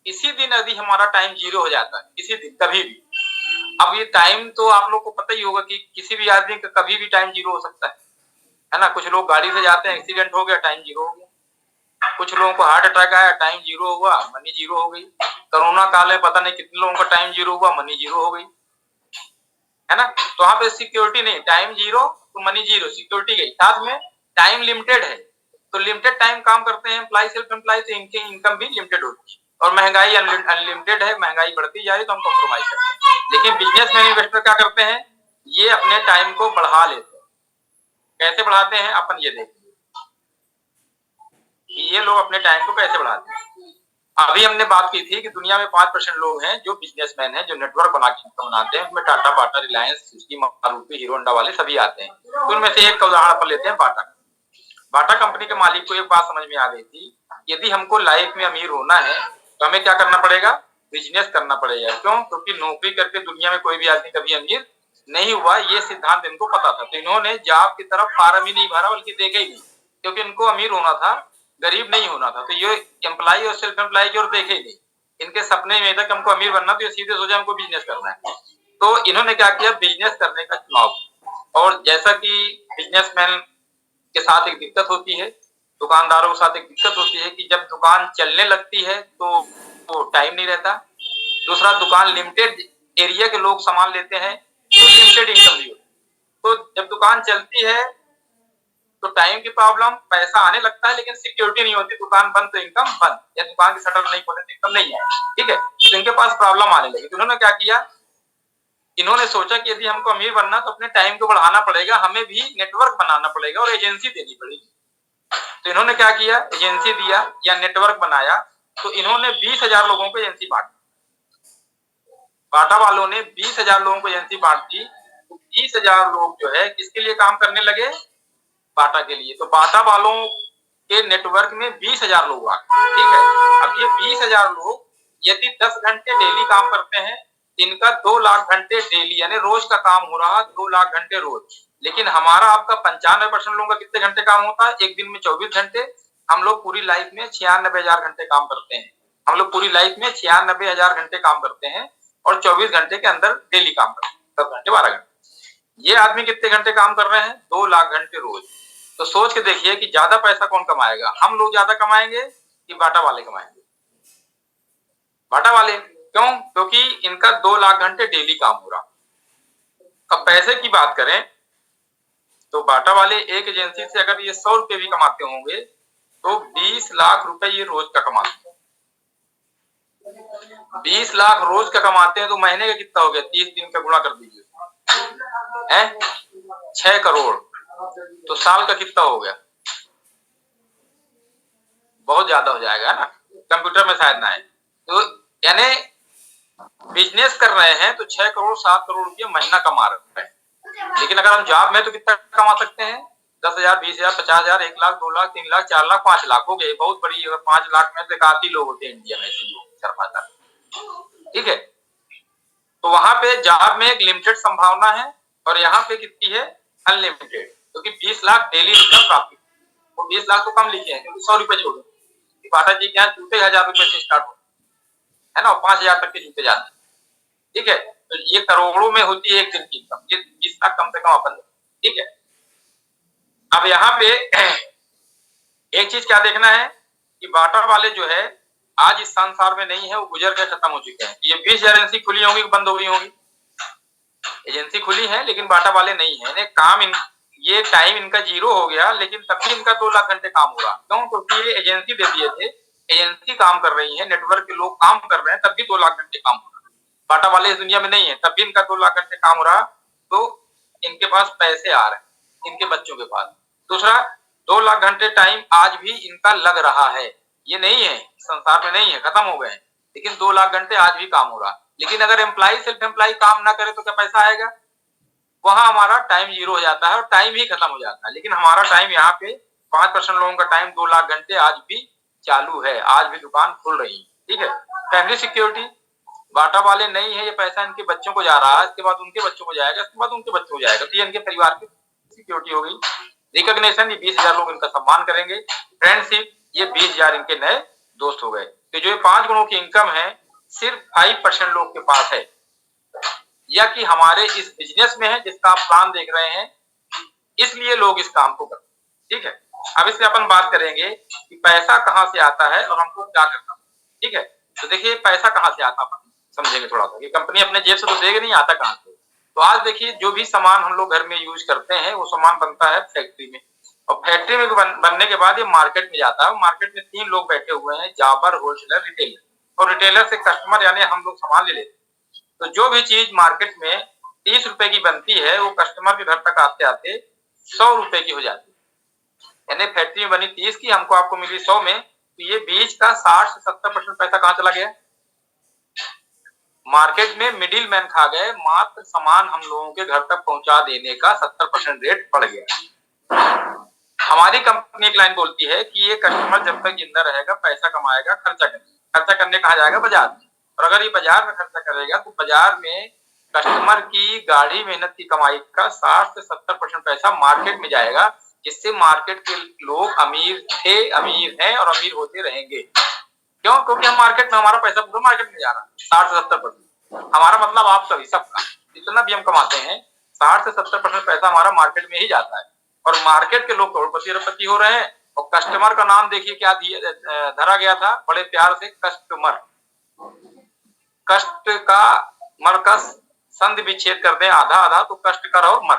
इसी दिन यदि हमारा टाइम जीरो हो जाता है, इसी दिन कभी भी, अब ये टाइम तो आप लोग को पता ही होगा कि किसी भी आदमी का कभी भी टाइम जीरो हो सकता है ना। कुछ लोग गाड़ी से जाते हैं, एक्सीडेंट हो गया, टाइम जीरो हो गया। कुछ लोगों को हार्ट अटैक आया, टाइम जीरो हुआ, मनी जीरो हो गई। कोरोना काल में पता नहीं कितने लोगों का टाइम जीरो हुआ, मनी जीरो हो गई, है ना। तो वहां पे सिक्योरिटी नहीं, टाइम जीरो तो मनी जीरो, सिक्योरिटी गई। साथ में टाइम लिमिटेड है, तो लिमिटेड टाइम काम करते हैं एम्प्लॉय सेल्फ एम्प्लॉय, तो इनकी इनकम भी लिमिटेड होती है। और महंगाई अनलिमिटेड है, महंगाई बढ़ती जा रही तो हम कॉम्प्रोमाइज करते हैं। लेकिन बिजनेसमैन इन्वेस्टर क्या करते हैं? ये अपने टाइम को बढ़ा लेते हैं। कैसे बढ़ाते हैं अपन ये देखिए, ये लोग अपने टाइम को कैसे बढ़ाते हैं। अभी हमने बात की थी कि दुनिया में 5% लोग हैं जो बिजनेसमैन हैं, जो नेटवर्क बना के इनकम बनाते हैं। उसमें Tata, Bata, Reliance, Suzuki, Maruti, Hero Honda वाले सभी आते हैं। तो उनमें से एक का उदाहरण अपन लेते हैं, बाटा। बाटा कंपनी के मालिक को एक बात समझ में आ गई थी, यदि हमको लाइफ में अमीर होना है तो हमें क्या करना पड़ेगा, बिजनेस करना पड़ेगा। क्यों? क्योंकि नौकरी करके दुनिया में कोई भी आदमी कभी अमीर नहीं हुआ, ये सिद्धांत इनको पता था। तो इन्होंने जॉब की तरफ फार्म ही नहीं भरा, बल्कि देखे ही नहीं, क्योंकि इनको अमीर होना था, गरीब नहीं होना था। तो ये एम्प्लॉय और सेल्फ एम्प्लॉय की ओर देखे ही नहीं। इनके सपने में था कि हमको अमीर बनना, तो ये सीधे सोचा हमको बिजनेस करना है। तो इन्होंने क्या किया, बिजनेस करने का चुनाव। और जैसा कि बिजनेसमैन के साथ एक दिक्कत होती है, दुकानदारों के साथ एक दिक्कत होती है कि जब दुकान चलने लगती है तो टाइम नहीं रहता। दूसरा, दुकान लिमिटेड एरिया के लोग सामान लेते हैं तो लिमिटेड इनकम भी होती है। तो जब दुकान चलती है तो टाइम की प्रॉब्लम, पैसा आने लगता है लेकिन सिक्योरिटी नहीं होती। दुकान बंद तो इनकम बंद, या दुकान की शटर नहीं खोले तो इनकम नहीं है। ठीक है, तो इनके पास प्रॉब्लम आने लगी। तो उन्होंने क्या किया, इन्होंने सोचा कि यदि हमको अमीर बनना तो अपने टाइम को बढ़ाना पड़ेगा, हमें भी नेटवर्क बनाना पड़ेगा और एजेंसी देनी पड़ेगी। तो इन्होंने क्या किया, एजेंसी दिया या नेटवर्क बनाया। तो इन्होंने 20,000 लोगों को एजेंसी बांट दी। बाटा वालों ने 20,000 लोगों को एजेंसी बांट दी। तो 20,000 लोग जो है किसके लिए काम करने लगे, बाटा के लिए। तो बाटा वालों के नेटवर्क में 20,000 लोग आ गए। ठीक है, अब ये 20,000 लोग यदि 10 घंटे डेली काम करते हैं, इनका 2 लाख घंटे डेली, यानी रोज का काम हो रहा 2 लाख घंटे रोज। लेकिन हमारा आपका 95% लोगों का कितने घंटे काम होता है, एक दिन में 24 घंटे। हम लोग पूरी लाइफ में 96,000 घंटे काम करते हैं। हम लोग पूरी लाइफ में 96,000 घंटे काम करते हैं और 24 घंटे के अंदर डेली काम करते हैं, 10 घंटे 12 घंटे। ये आदमी कितने घंटे काम कर रहे हैं, 2 लाख घंटे रोज। तो सोच के देखिए कि ज्यादा पैसा कौन कमाएगा, हम लोग ज्यादा कमाएंगे कि बाटा वाले कमाएंगे? बाटा वाले। क्यों? क्योंकि इनका 2 लाख घंटे डेली काम हो रहा। अब पैसे की बात करें तो बाटा वाले एक एजेंसी से अगर ये 100 रुपए भी कमाते होंगे तो 20 लाख रुपए ये रोज का कमाते हैं। 20 लाख रोज का कमाते हैं तो महीने का कितना हो गया, 30 दिन का गुणा कर दीजिए, है 6 करोड़। तो साल का कितना हो गया, बहुत ज्यादा हो जाएगा ना, कंप्यूटर में शायद ना है। तो यानी बिजनेस कर रहे हैं तो 6 करोड़ 7 करोड़ रुपये महीना कमा रहे हैं। लेकिन अगर हम जॉब में तो कितना कमा सकते हैं, 10,000, 20,000, 50,000, 1 लाख, 2 लाख, 3 लाख, 4 लाख, 5 लाख हो गए। बहुत बड़ी, अगर 5 लाख में से काफी लोग होते हैं इंडिया में ऐसे लोग। ठीक है, तो वहां पे जॉब में एक लिमिटेड संभावना है और यहाँ पे कितनी है, अनलिमिटेड। क्योंकि 20 लाख डेली इनकम प्राप्त, वो 20 लाख तो कम लिखे हैं क्योंकि 100 रुपए जोड़े। बाटा जी के यहाँ जूते 1,000 रुपए से स्टार्ट होते है ना, 5,000 तक के जूते जाते हैं। ठीक है, तो ये करोड़ों में होती है एक दिन की इनकम, ये 20 लाख कम से कम अपन। ठीक है, अब यहाँ पे एक चीज क्या देखना है कि बाटा वाले जो है आज इस संसार में नहीं है, वो गुजर के खत्म हो चुके हैं। ये 20,000 एजेंसी खुली होंगी, बंद हो गई होंगी? एजेंसी खुली है लेकिन बाटा वाले नहीं है। काम ये टाइम इनका 0 हो गया, लेकिन तब भी इनका 2 लाख घंटे काम हो रहा। क्यों? क्योंकि ये एजेंसी दे दिए थे, एजेंसी काम कर रही है, नेटवर्क के लोग काम कर रहे हैं, तब भी 2 लाख घंटे काम हो रहा। बाटा वाले इस दुनिया में नहीं है, तब भी इनका 2 लाख घंटे काम हो रहा। तो इनके पास पैसे आ रहे हैं, इनके बच्चों के पास। दूसरा, 2 लाख घंटे टाइम आज भी इनका लग रहा है, ये नहीं है संसार में नहीं है, खत्म हो गए, लेकिन 2 लाख घंटे आज भी काम हो रहा। लेकिन अगर एम्प्लॉय सेल्फ एम्प्लॉय काम ना करे तो क्या पैसा आएगा? वहां हमारा टाइम 0 हो जाता है और टाइम ही खत्म हो जाता है। लेकिन हमारा टाइम यहाँ पे 5% लोगों का टाइम 2 लाख घंटे आज भी चालू है, आज भी दुकान खुल रही है। ठीक है, फैमिली सिक्योरिटी बाटा वाले नहीं है, ये पैसा इनके बच्चों को जा रहा है, इसके बाद उनके बच्चों को जाएगा, इसके बाद उनके बच्चों को जाएगा। तो ये इनके परिवार की सिक्योरिटी हो गई। रिकॉग्निशन, ये 20,000 लोग इनका सम्मान करेंगे। फ्रेंडशिप, ये 20,000 इनके नए दोस्त हो गए। तो जो 5 गुणों की इनकम है सिर्फ 5% लोग के पास है, या कि हमारे इस बिजनेस में है जिसका आप प्लान देख रहे हैं, इसलिए लोग इस काम को करते हैं। ठीक है, अब इसमें अपन बात करेंगे कि पैसा कहाँ से आता है और हमको क्या करना है। ठीक है, तो देखिए पैसा कहाँ से आता है समझेंगे थोड़ा सा। ये कंपनी अपने जेब से तो देगा नहीं, आता कहाँ से? तो आज देखिए जो भी सामान हम लोग घर में यूज करते हैं वो सामान बनता है फैक्ट्री में, और फैक्ट्री में बनने के बाद ये मार्केट में जाता है। मार्केट में 3 लोग बैठे हुए हैं, जाबर, होलसेलर, रिटेलर। और रिटेलर से कस्टमर यानी हम लोग सामान ले लेते हैं। तो जो भी चीज मार्केट में 30 रुपए की बनती है वो कस्टमर के घर तक आते आते 100 रुपए की हो जाती है। यानी फैक्ट्री में बनी 30 की, हमको आपको मिली 100 में, तो ये बीच का 60 से 70% पैसा कहाँ चला गया? मार्केट में मिडिल मैन खा गए, मात्र सामान हम लोगों के घर तक पहुंचा देने का 70% रेट पड़ गया। हमारी कंपनी एक लाइन बोलती है कि ये कस्टमर जब तक जिंदा रहेगा पैसा कमाएगा, खर्चा करने कहाँ जाएगा? बाजार में। और अगर ये बाजार में खर्चा करेगा तो बाजार में कस्टमर की गाढ़ी मेहनत की कमाई का 60 से 70% पैसा मार्केट में जाएगा, जिससे मार्केट के लोग अमीर थे, अमीर हैं और अमीर होते रहेंगे। क्यों? क्योंकि हम मार्केट में, हमारा पैसा पूरा मार्केट में जा रहा है 60 से 70%। हमारा मतलब आप सभी सबका जितना भी हम कमाते हैं 60 से 70% पैसा हमारा मार्केट में ही जाता है, और मार्केट के लोग करोड़पति अरबपति हो रहे हैं। और कस्टमर का नाम देखिए क्या धरा गया था बड़े प्यार से, कस्टमर। कष्ट का मर का संधि विच्छेद कर दे आधा आधा तो कष्ट कर और मर।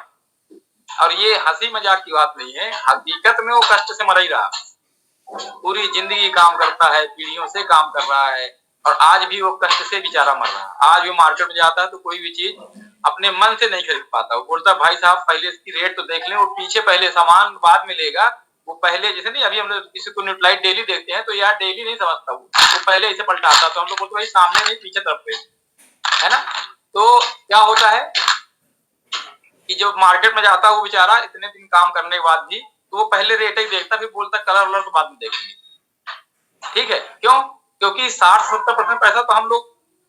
और ये हंसी मजाक की बात नहीं है, हकीकत में वो कष्ट से मर ही रहा, पूरी जिंदगी काम करता है, पीढ़ियों से काम कर रहा है, और आज भी वो कष्ट से बेचारा मर रहा है। आज वो मार्केट में जाता है तो कोई भी चीज अपने मन से नहीं खरीद पाता। वो बोलता है भाई साहब पहले इसकी रेट तो देख लें, वो पीछे पहले सामान बाद में लेगा। वो पहले जैसे नहीं, अभी हम लोग किसी को न्यूट्रलाइट डेली देखते हैं तो यार डेली नहीं समझता, वो पहले इसे पलटाता, तो हम लोग बोलते भाई सामने नहीं पीछे तरफ पे, है ना। तो क्या होता है कि जो मार्केट में जाता है वो बेचारा इतने दिन काम करने के बाद भी तो वो पहले रेट ही देखता, फिर बोलता कलर वलर तो बाद में देखेंगे। ठीक है, क्यों? क्योंकि 60-70% पैसा तो हम लोग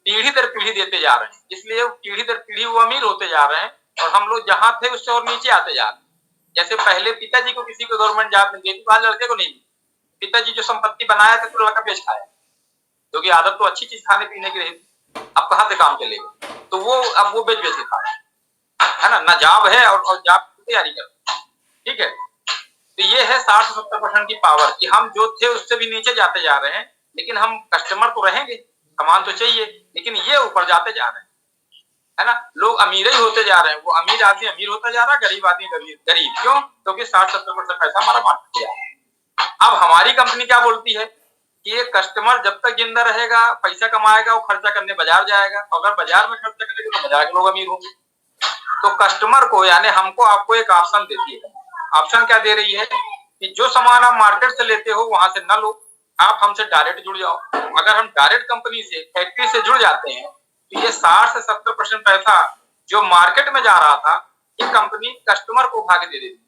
पीढ़ी दर पीढ़ी देते जा रहे हैं, इसलिए पीढ़ी दर पीढ़ी वो अमीर होते जा रहे हैं, और हम लोग जहां थे उससे और नीचे आते जा रहे हैं। जैसे पहले पिताजी को किसी को गवर्नमेंट जॉब मिल गई, बाद लड़के को नहीं मिली। पिताजी जो संपत्ति बनाया था तो लड़का बेच खाया, क्योंकि आदत तो अच्छी चीज खाने पीने की रही, अब कहाँ से काम चलेगा, तो वो अब वो बेच के खा, है ना जॉब है और जॉब की तैयारी कर। ठीक है, तो ये है 60-70% की पावर कि हम जो थे उससे भी नीचे जाते जा रहे हैं, लेकिन हम कस्टमर तो रहेंगे, कमान तो चाहिए, लेकिन ये ऊपर जाते जा रहे हैं, है ना। लोग अमीर ही होते जा रहे हैं, वो अमीर आदमी अमीर होता जा रहा है, गरीब आदमी गरीब। क्यों? क्योंकि 60-70% पैसा हमारा मार्केट गया है। अब हमारी कंपनी क्या बोलती है कि ये कस्टमर जब तक जिंदा रहेगा पैसा कमाएगा, वो खर्चा करने बाजार जाएगा, अगर बाजार में खर्चा करेगा तो बाजार के लोग अमीर होंगे। तो कस्टमर को यानी हमको आपको एक ऑप्शन देती है। ऑप्शन क्या दे रही है कि जो सामान आप मार्केट से लेते हो वहां से न लो, आप हमसे डायरेक्ट जुड़ जाओ। अगर हम डायरेक्ट कंपनी से, फैक्ट्री से जुड़ जाते हैं तो ये 60 से 70% पैसा जो मार्केट में जा रहा था ये कंपनी कस्टमर को उठा के दे देती।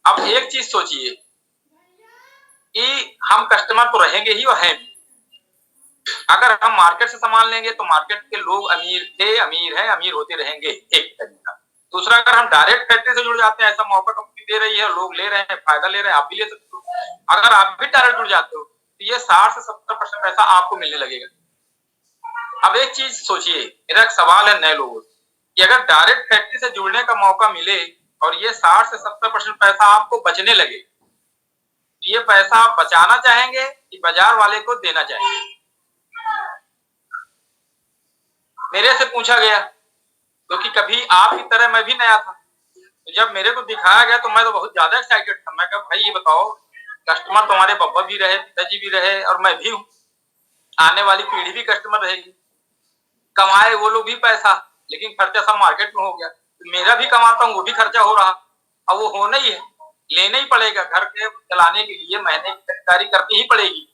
अब एक चीज सोचिए कि हम कस्टमर तो रहेंगे ही और हैं भी। अगर हम मार्केट से सामान लेंगे तो मार्केट के लोग अमीर थे, अमीर हैं, अमीर होते रहेंगे, एक तरीका। दूसरा, अगर हम डायरेक्ट फैक्ट्री से जुड़ जाते हैं, ऐसा मौका कंपनी दे रही है, लोग ले रहे हैं, फायदा ले रहे हैं, आप भी ले सकते हो। अगर आप भी डायरेक्ट जुड़ जाते हो तो ये 60 से 70% पैसा आपको मिलने लगेगा। अब एक चीज सोचिए, मेरा एक सवाल है नए लोगों से कि अगर डायरेक्ट फैक्ट्री से जुड़ने का मौका मिले और ये 60 से 70% पैसा आपको बचने लगे, ये पैसा आप बचाना चाहेंगे कि बाजार वाले को देना चाहेंगे? मेरे से पूछा गया, क्योंकि कभी आपकी तरह मैं भी नया था, तो जब मेरे को दिखाया गया तो मैं तो बहुत ज्यादा एक्साइटेड था। मैं कहा भाई ये बताओ, कस्टमर तो हमारे पापा भी रहे, पिताजी भी रहे, और मैं भी हूँ, आने वाली पीढ़ी भी कस्टमर रहेगी। कमाए वो लोग भी पैसा, लेकिन खर्चा सब मार्केट में हो गया। तो मेरा भी कमाता हूँ, वो भी खर्चा हो रहा, अब वो होना ही है, लेना ही पड़ेगा। घर के चलाने के लिए महीने की खरीदारी करनी ही पड़ेगी।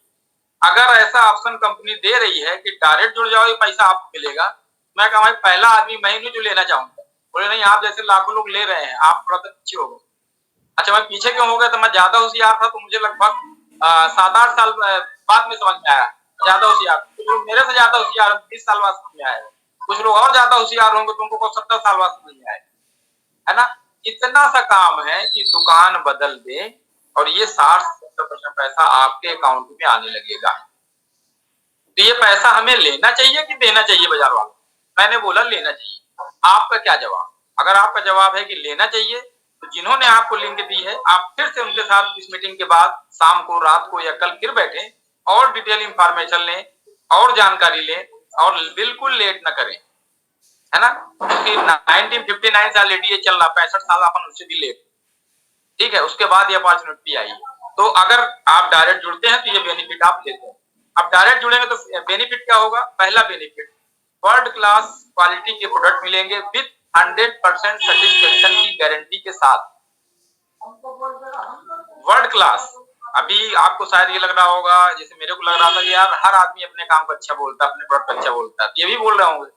अगर ऐसा ऑप्शन कंपनी दे रही है कि डायरेक्ट जुड़ जाओ, ये पैसा आपको मिलेगा, मैं कहा भाई पहला आदमी मैं ही जो लेना चाहूंगा। बोले नहीं, आप जैसे लाखों लोग ले रहे हैं, आप थोड़ा सा पीछे हो गए। अच्छा, मैं पीछे क्यों हो गया? तो मैं ज्यादा होशियार था, तो मुझे लगभग 7-8 साल बाद में समझ में आया ज्यादा होशियार। कुछ लोग मेरे से ज्यादा होशियार 20 साल बाद समझ में आया, कुछ लोग और ज्यादा होशियार होंगे, तुमको को 70 साल बाद समझ में आए, है ना। इतना सा काम है कि दुकान बदल दे और ये 60-70% पैसा आपके अकाउंट में आने लगेगा। तो ये पैसा हमें लेना चाहिए कि देना चाहिए बाजार वालों? मैंने बोला लेना चाहिए। आपका क्या जवाब? अगर आपका जवाब है कि लेना चाहिए, तो जिन्होंने आपको लिंक दी है, आप फिर से उनके साथ इस मीटिंग के बाद शाम को, रात को या कल फिर बैठें और डिटेल इंफॉर्मेशन लें और जानकारी लें, और बिल्कुल लेट ना करें, है ना। क्योंकि 1959 से ऑलरेडी ये चल रहा, 65 साल अपन उससे भी लेट। ठीक है, उसके बाद ये अपॉर्चुनिटी आई। तो अगर आप डायरेक्ट जुड़ते हैं तो ये बेनिफिट आप लेते हैं। अब डायरेक्ट जुड़ेंगे तो बेनिफिट क्या होगा? पहला बेनिफिट, वर्ल्ड क्लास क्वालिटी के प्रोडक्ट मिलेंगे विद 100% सेटिस्फेक्शन की गारंटी के साथ। वर्ल्ड क्लास अभी आपको शायद ये लग रहा होगा, जैसे मेरे को लग रहा था कि यार हर आदमी अपने काम को अच्छा बोलता है, अपने प्रोडक्ट अच्छा बोलता है, ये भी बोल रहे होंगे।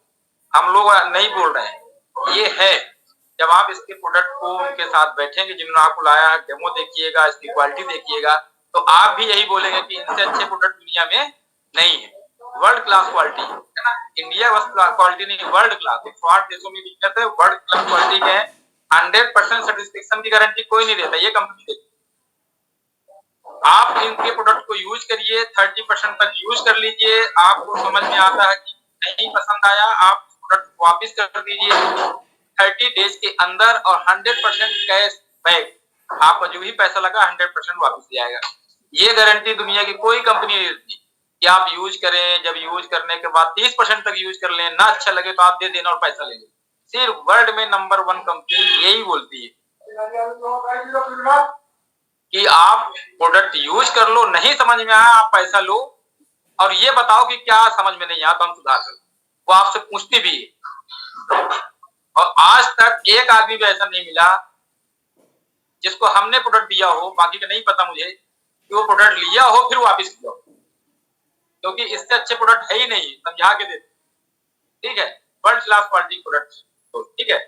हम लोग नहीं बोल रहे हैं, ये है। जब आप इसके प्रोडक्ट को उनके साथ बैठेंगे जिन्होंने आपको लाया है, डेमो देखिएगा, इसकी क्वालिटी देखिएगा, तो आप भी यही बोलेंगे कि इनसे अच्छे प्रोडक्ट दुनिया में नहीं है। वर्ल्ड क्लास क्वालिटी है ना। इंडिया बस क्वालिटी नहीं, वर्ल्ड क्लास। 108 देशों में भी कहते हैं वर्ल्ड क्लास क्वालिटी के हैं। 100% सेटिस्फेक्शन की गारंटी कोई नहीं देता, ये कंपनी देती। आप इनके प्रोडक्ट को यूज करिए, 30% तक यूज कर लीजिए, आपको समझ में आता है कि नहीं पसंद आया, आप प्रोडक्ट वापस कर दीजिए 30 डेज के अंदर, और 100% कैश बैक। आपका जो भी पैसा लगा 100% वापस जाएगा। ये गारंटी दुनिया की कोई कंपनी नहीं देती कि आप यूज करें, जब यूज करने के बाद 30% तक यूज कर लें, ना अच्छा लगे तो आप दे देना और पैसा ले लें। सिर्फ वर्ल्ड में नंबर 1 कंपनी यही बोलती है कि आप प्रोडक्ट यूज कर लो, नहीं समझ में आया आप पैसा लो, और ये बताओ कि क्या समझ में नहीं आया तो हम सुधार करें। वो आपसे पूछती भी है। और आज तक एक आदमी भी ऐसा नहीं मिला जिसको हमने प्रोडक्ट दिया हो, बाकी का नहीं पता मुझे, कि वो प्रोडक्ट लिया हो फिर वापस किया हो, क्योंकि इससे अच्छे प्रोडक्ट है ही नहीं, समझा के देते। ठीक है, वर्ल्ड क्लास क्वालिटी प्रोडक्ट। तो ठीक है,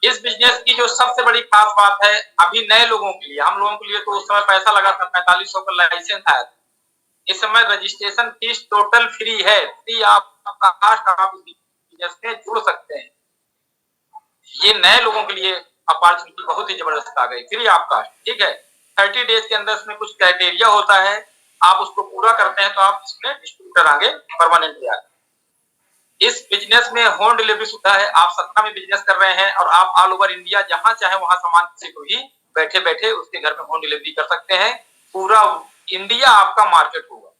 इस बिजनेस की जो सबसे बड़ी खास बात है, अभी नए लोगों के लिए, हम लोगों के लिए तो उस समय पैसा लगा था, 4500 का लाइसेंस आया था। इस समय रजिस्ट्रेशन फीस टोटल फ्री है, फ्री आप बिजनेस में जुड़ सकते हैं। ये नए लोगों के लिए अपॉर्चुनिटी बहुत ही जबरदस्त आ गई, फ्री आपका। ठीक है, 30 डेज के अंदर इसमें कुछ क्राइटेरिया होता है, आप उसको पूरा करते हैं तो आप इसमें डिस्ट्रीब्यूटर आगे परमानेंट आगे। इस बिजनेस में होम डिलीवरी सुविधा है। आप सतना में बिजनेस कर रहे हैं और आप ऑल ओवर इंडिया जहां चाहे वहां सामान किसी को भी बैठे बैठे उसके घर में होम डिलीवरी कर सकते हैं। पूरा इंडिया आपका मार्केट होगा।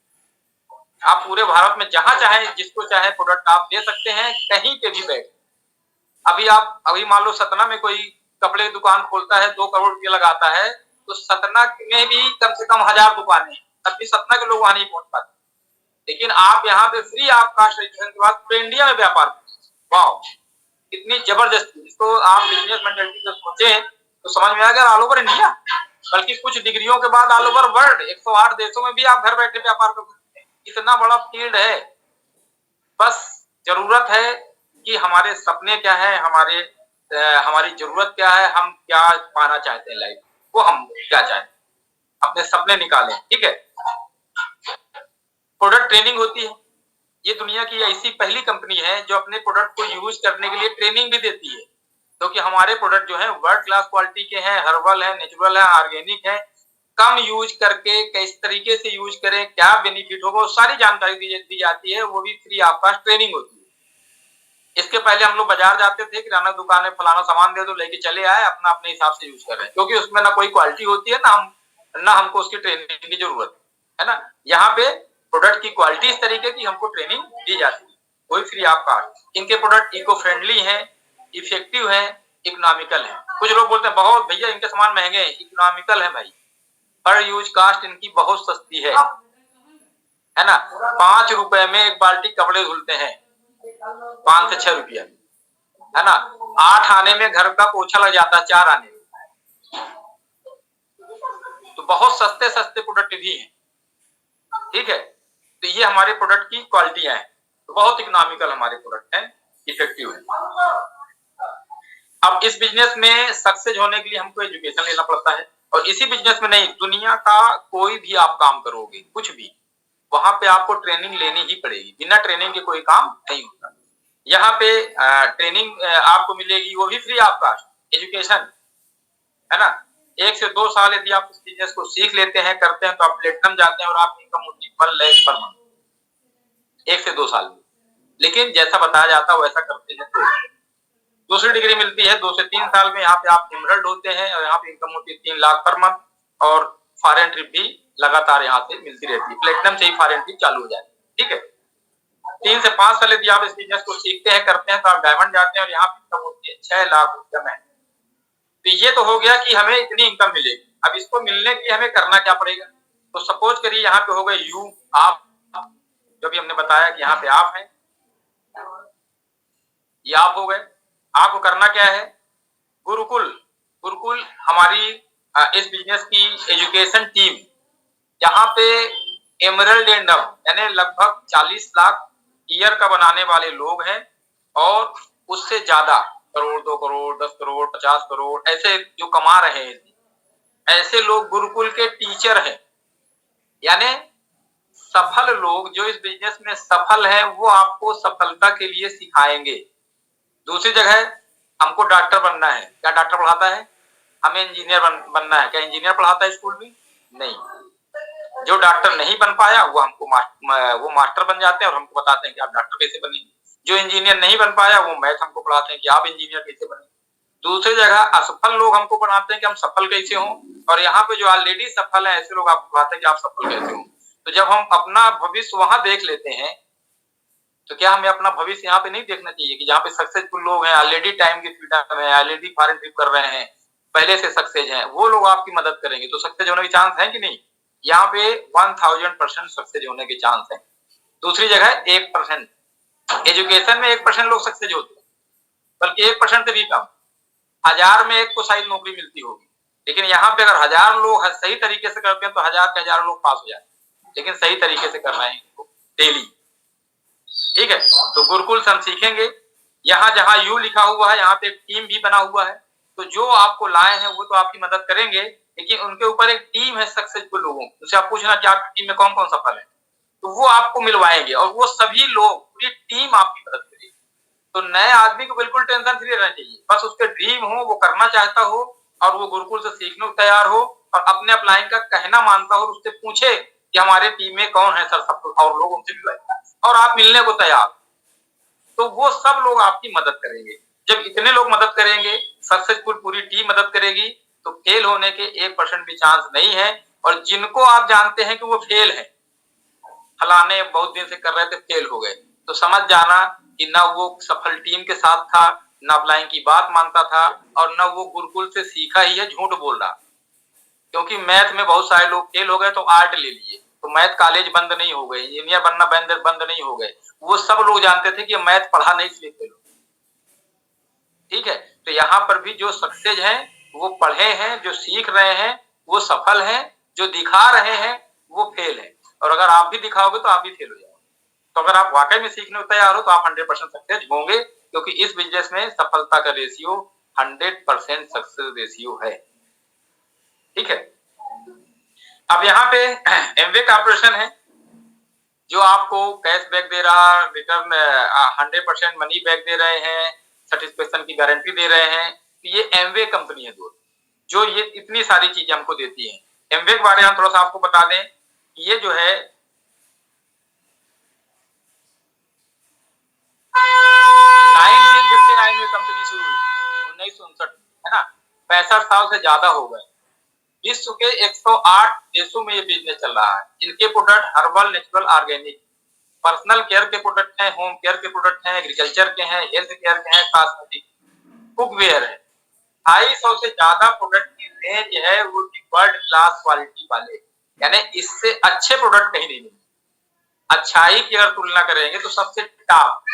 आप पूरे भारत में जहां चाहे जिसको चाहे प्रोडक्ट आप दे सकते हैं, कहीं पे भी बैठ। अभी मान लो सतना में कोई कपड़े दुकान खोलता है, 2 करोड़ रुपया लगाता है, तो सतना में भी कम से कम 1000 दुकानें, तब भी सतना के लोग वहां नहीं पहुंच पाते। लेकिन आप यहाँ पे फ्री आप कास्ट रजिस्ट्रेशन के बाद पूरे इंडिया में व्यापार। वाह, कितनी जबरदस्त। इसको आप बिजनेस मेंटालिटी से सोचे तो समझ में आ गया, ऑल ओवर इंडिया, बल्कि कुछ डिग्रियों के बाद ऑल ओवर वर्ल्ड 108 देशों में भी आप घर बैठे व्यापार कर सकते हैं। इतना बड़ा फील्ड है। बस जरूरत है कि हमारे सपने क्या है, हमारी जरूरत क्या है, हम क्या पाना चाहते हैं लाइफ, वो हम क्या चाहते हैं, अपने सपने निकालें। ठीक है, प्रोडक्ट ट्रेनिंग होती है। ये दुनिया की ऐसी पहली कंपनी है जो अपने प्रोडक्ट को यूज करने के लिए ट्रेनिंग भी देती है, क्योंकि हमारे प्रोडक्ट जो है वर्ल्ड क्लास क्वालिटी के हैं, हर्बल है, नेचुरल है, ऑर्गेनिक है। कम यूज करके किस तरीके से यूज करें, क्या बेनिफिट होगा, सारी जानकारी दी जाती है, वो भी फ्री आपका ट्रेनिंग होती है। इसके पहले हम लोग बाजार जाते थे, किराना दुकान में फलाना सामान दे दो, लेके चले आए, अपना अपने हिसाब से यूज कर रहे हैं, क्योंकि उसमें ना कोई क्वालिटी होती है, ना हमको उसकी ट्रेनिंग की जरूरत है ना। यहाँ पे प्रोडक्ट की क्वालिटी इस तरीके की हमको ट्रेनिंग दी जाती है, कोई फ्री ऑफ कॉस्ट। इनके प्रोडक्ट इको फ्रेंडली है, इफेक्टिव है, इकोनॉमिकल है। कुछ लोग बोलते हैं बहुत भैया इनके सामान महंगे हैं, इकोनॉमिकल है भाई। पर यूज कास्ट इनकी बहुत सस्ती है ना। 5 रुपए में एक बाल्टी कपड़े धुलते हैं, 5 से 6 रुपया, है ना। 8 आने में घर का पोछा लग जाता है, 4 आने में। तो बहुत सस्ते सस्ते प्रोडक्ट भी हैं। ठीक है, तो ये हमारे प्रोडक्ट की क्वालिटियां हैं। तो बहुत इकोनॉमिकल हमारे प्रोडक्ट हैं, इफेक्टिव है। अब इस बिजनेस में सक्सेस होने के लिए हमको एजुकेशन लेना पड़ता है, और इसी बिजनेस में नहीं, दुनिया का कोई भी आप काम करोगे, कुछ भी, वहां पे आपको ट्रेनिंग लेनी ही पड़ेगी। बिना ट्रेनिंग के कोई काम नहीं होता। यहाँ पे ट्रेनिंग आपको मिलेगी, वो भी फ्री आपका एजुकेशन, है ना। 1 से 2 साल यदि आप इस बिजनेस को सीख लेते हैं, करते हैं, तो आप प्लेटिनम जाते हैं और आपकी इनकम होती है 1 लाख पर मंथ, 1 से 2 साल में। लेकिन जैसा बताया जाता है वैसा करते हैं तो दूसरी डिग्री मिलती है 2 से 3 साल में। यहाँ पे आप एमरल्ड होते हैं और यहाँ पे इनकम होती है 3 लाख पर मंथ, और फॉरेन ट्रिप भी लगातार यहाँ से मिलती रहती है। प्लेटिनम से ही फॉरेन ट्रिप चालू हो जाती है। ठीक है, 3 से 5 साल यदि आप इस बिजनेस को सीखते हैं, करते हैं, तो आप डायमंड जाते हैं और यहाँ पे इनकम होती है 6 लाख रुपया में। तो ये तो हो गया कि हमें इतनी इनकम मिलेगी। अब इसको मिलने के लिए हमें करना क्या पड़ेगा। तो सपोज करिए यहाँ पे हो गए यू, आप, जो भी हमने बताया कि यहाँ पे आप हैं, ये आप हो गए। आपको करना क्या है, गुरुकुल। गुरुकुल हमारी इस बिजनेस की एजुकेशन टीम, यहाँ पे एमरल्ड एंड अब यानी लगभग 40 लाख ईयर का बनाने वाले लोग हैं, और उससे ज्यादा करोड़, 2 करोड़, 10 करोड़, 50 करोड़ ऐसे जो कमा रहे हैं, ऐसे लोग गुरुकुल के टीचर हैं। यानी सफल लोग जो इस बिजनेस में सफल हैं, वो आपको सफलता के लिए सिखाएंगे। दूसरी जगह हमको डॉक्टर बनना है, क्या डॉक्टर पढ़ाता है? हमें इंजीनियर बनना है, क्या इंजीनियर पढ़ाता है स्कूल में? नहीं। जो डॉक्टर नहीं बन पाया वो हमको वो मास्टर बन जाते हैं और हमको बताते हैं कि आप डॉक्टर कैसे बनेंगे। जो इंजीनियर नहीं बन पाया वो मैथ हमको पढ़ाते हैं कि आप इंजीनियर कैसे बने। दूसरी जगह असफल लोग हमको बनाते हैं कि हम सफल कैसे हों, और यहाँ पे जो ऑलरेडी सफल है ऐसे लोग आपको बताते हैं कि आप सफल कैसे हों। तो जब हम अपना भविष्य वहां देख लेते हैं, तो क्या हमें अपना भविष्य यहाँ पे नहीं देखना चाहिए कि जहाँ पे सक्सेसफुल लोग हैं, ऑलरेडी टाइम की फ्रीडम है, ऑलरेडी फॉरेन ट्रिप कर रहे हैं, पहले से सक्सेस हैं, वो लोग आपकी मदद करेंगे, तो सक्सेस होने के चांस है कि नहीं? यहाँ पे 1000% सक्सेस होने के चांस है। दूसरी जगह 1%, एजुकेशन में 1% लोग सक्सेस होते हैं, बल्कि 1% से भी कम। 1000 में 1 को शायद नौकरी मिलती होगी, लेकिन यहाँ पे अगर 1000 लोग सही तरीके से करते हैं तो 1000 के 1000 लोग पास हो जाते हैं, लेकिन सही तरीके से करना है डेली। ठीक है, तो गुरुकुल से हम सीखेंगे। यहाँ जहाँ यू लिखा हुआ है यहाँ पे एक टीम भी बना हुआ है, तो जो आपको लाए हैं वो तो आपकी मदद करेंगे, लेकिन उनके ऊपर एक टीम है सक्सेसफुल लोगों, उनसे आप पूछना कि आपकी टीम में कौन कौन सफल है, तो वो आपको मिलवाएंगे, और वो सभी लोग, पूरी टीम आपकी मदद करेगी। तो नए आदमी को बिल्कुल टेंशन फ्री रहना चाहिए, बस उसके ड्रीम हो, वो करना चाहता हो, और वो गुरुकुल से सीखने को तैयार हो, और अपने अपलाइन का कहना मानता हो, और उससे पूछे कि हमारे टीम में कौन है सर सफल, और लोग उनसे मिलवाएंगे, और आप मिलने को तैयार, तो वो सब लोग आपकी मदद करेंगे। जब इतने लोग मदद करेंगे, सक्सेसफुल पूरी टीम मदद करेगी, तो फेल होने के 1% भी चांस नहीं है। और जिनको आप जानते हैं कि वो फेल है, फलाने बहुत दिन से कर रहे थे फेल हो गए, तो समझ जाना कि ना वो सफल टीम के साथ था, ना अपलाइन की बात मानता था, और ना वो गुरुकुल से सीखा ही है, झूठ बोल रहा। क्योंकि मैथ में बहुत सारे लोग फेल हो गए तो आर्ट ले लिए, तो मैथ कॉलेज बंद नहीं हो गए, इंजीनियर बनना बंद नहीं हो गए, वो सब लोग जानते थे कि मैथ पढ़ा नहीं इसलिए फेल हो। ठीक है, तो यहाँ पर भी जो सक्सेस हैं वो पढ़े हैं, जो सीख रहे हैं वो सफल हैं, जो दिखा रहे हैं वो फेल है, और अगर आप भी दिखाओगे तो आप भी फेल हो जाओगे। तो अगर आप वाकई में सीखने को तैयार हो तो आप 100% सक्सेस होंगे, क्योंकि इस बिजनेस में सफलता का रेशियो 100% सक्सेस रेशियो है। ठीक है, अब यहाँ पे एमवे कॉर्पोरेशन है जो आपको कैशबैक दे रहा, रिटर्न 100% मनी बैक दे रहे हैं, सर्टिफिकेशन की गारंटी दे रहे हैं। तो ये एमवे कंपनी है दोस्त, जो ये इतनी सारी चीजें हमको देती है। एमवे के बारे में हम थोड़ा सा आपको बता दें, ये जो है 1959 में कंपनी शुरू हुई थी, 1959 है ना, 65 साल से ज्यादा हो गए। विश्व के 108 देशों में ये बिजनेस चल रहा है। इनके product herbal, natural, organic, personal care के प्रोडक्ट हैं, होम केयर के प्रोडक्ट हैं, एग्रीकल्चर के हैं, हेल्थ केयर के हैं, कॉस्मेटिक, कुकवेयर है। 250 से ज्यादा प्रोडक्ट की रेंज है, वो वर्ल्ड क्लास क्वालिटी वाले, यानी इससे अच्छे प्रोडक्ट कहीं नहीं मिलेंगे। अच्छाई की अगर तुलना करेंगे तो सबसे टॉप,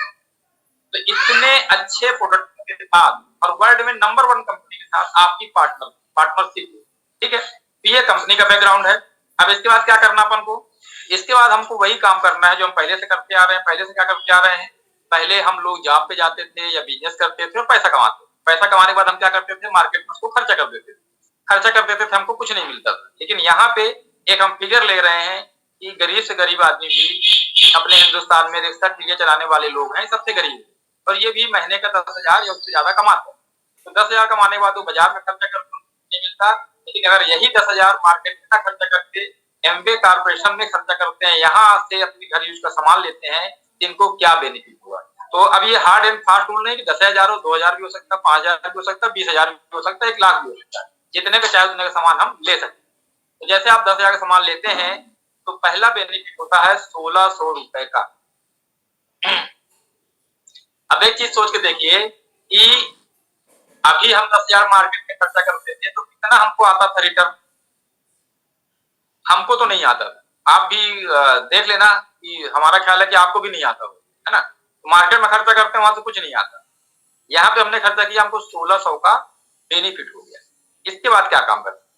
तो इतने अच्छे प्रोडक्ट के साथ और वर्ल्ड में नंबर 1 कंपनी के साथ आपकी पार्टनरशिप। ठीक है, तो ये कंपनी का बैकग्राउंड है। अब इसके बाद क्या करना अपन को? इसके बाद हमको वही काम करना है जो हम पहले से करते आ रहे हैं। पहले से क्या करते आ रहे हैं? पहले हम लोग जॉब पे जाते थे या बिजनेस करते थे और पैसा कमाते थे। पैसा कमाने के बाद हम क्या करते थे? मार्केट में उसको खर्चा कर देते थे। खर्चा कर देते थे, हमको कुछ नहीं मिलता था। लेकिन यहाँ पे एक हम फिगर ले रहे हैं कि गरीब से गरीब आदमी भी अपने हिंदुस्तान में रिक्शा ठेले चलाने वाले लोग हैं, सबसे गरीब, और ये भी महीने का 10,000 या उससे ज्यादा कमाते हैं। तो 10,000 कमाने के बाद वो बाजार में खर्चा करते नहीं मिलता। लेकिन अगर यही 10,000 मार्केट में खर्चा करते, एमवे कॉर्पोरेशन में खर्चा करते हैं, यहाँ से अपनी घर यूज का सामान लेते हैं, इनको क्या बेनिफिट हुआ? तो अब ये हार्ड एंड फास्ट रूल नहीं कि 10,000 हो, 2,000 भी हो सकता, 5,000 भी हो सकता, 20,000 भी हो सकता, 1,00,000 भी हो सकता है। जितने का चाहे उतने का सामान हम ले सकते हैं। तो जैसे आप 10,000 का सामान लेते हैं तो पहला बेनिफिट होता है 1,600 रुपए का। अब एक चीज सोच के देखिए कि अभी हम 10,000 मार्केट में खर्चा करते थे तो कितना हमको आता था रिटर्न? हमको तो नहीं आता था। आप भी देख लेना कि हमारा ख्याल है कि आपको भी नहीं आता हो, है ना? तो मार्केट में खर्चा करते हैं वहां से कुछ नहीं आता। यहाँ पे हमने खर्चा किया, हमको 1,600 का बेनिफिट हो गया। इसके बाद क्या काम करते?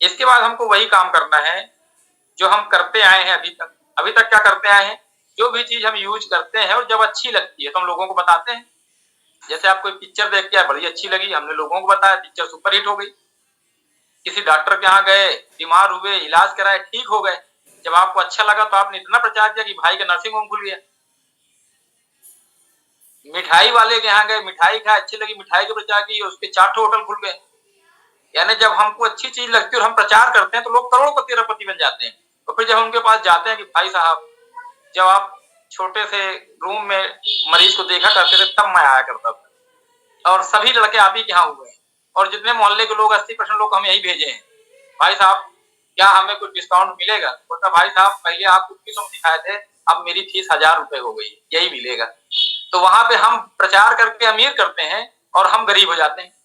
इसके बाद हमको वही काम करना है जो हम करते आए हैं अभी तक। अभी तक क्या करते आए हैं, जो भी चीज हम यूज करते हैं और जब अच्छी लगती है तो हम लोगों को बताते हैं। जैसे आप कोई पिक्चर देख के आए, बड़ी अच्छी लगी, हमने लोगों को बताया, पिक्चर सुपर हिट हो गई। किसी डॉक्टर के यहाँ गए, बीमार हुए, इलाज कराए, ठीक हो गए, जब आपको अच्छा लगा तो आपने इतना प्रचार किया कि भाई का नर्सिंग होम खुल गया। मिठाई वाले के यहाँ गए, मिठाई खाए, अच्छी लगी, मिठाई का प्रचार किया, उसके 4 होटल खुल गए। यानी जब हमको अच्छी चीज लगती है और हम प्रचार करते हैं तो लोग करोड़पति अरबपति बन जाते हैं। तो फिर जब उनके पास जाते हैं कि भाई साहब, जब आप छोटे से रूम में मरीज को देखा करते थे तब मैं आया करता था, और सभी लड़के आप ही के यहाँ हुए हैं, और जितने मोहल्ले के लोग 80% लोग हम यही भेजे हैं। भाई साहब, क्या हमें कुछ डिस्काउंट मिलेगा? बोलता भाई साहब, पहले आप 2100 में दिखाए थे, अब मेरी फीस 1000 रुपए हो गई, यही मिलेगा। तो वहां पे हम प्रचार करके अमीर करते हैं और हम गरीब हो जाते हैं।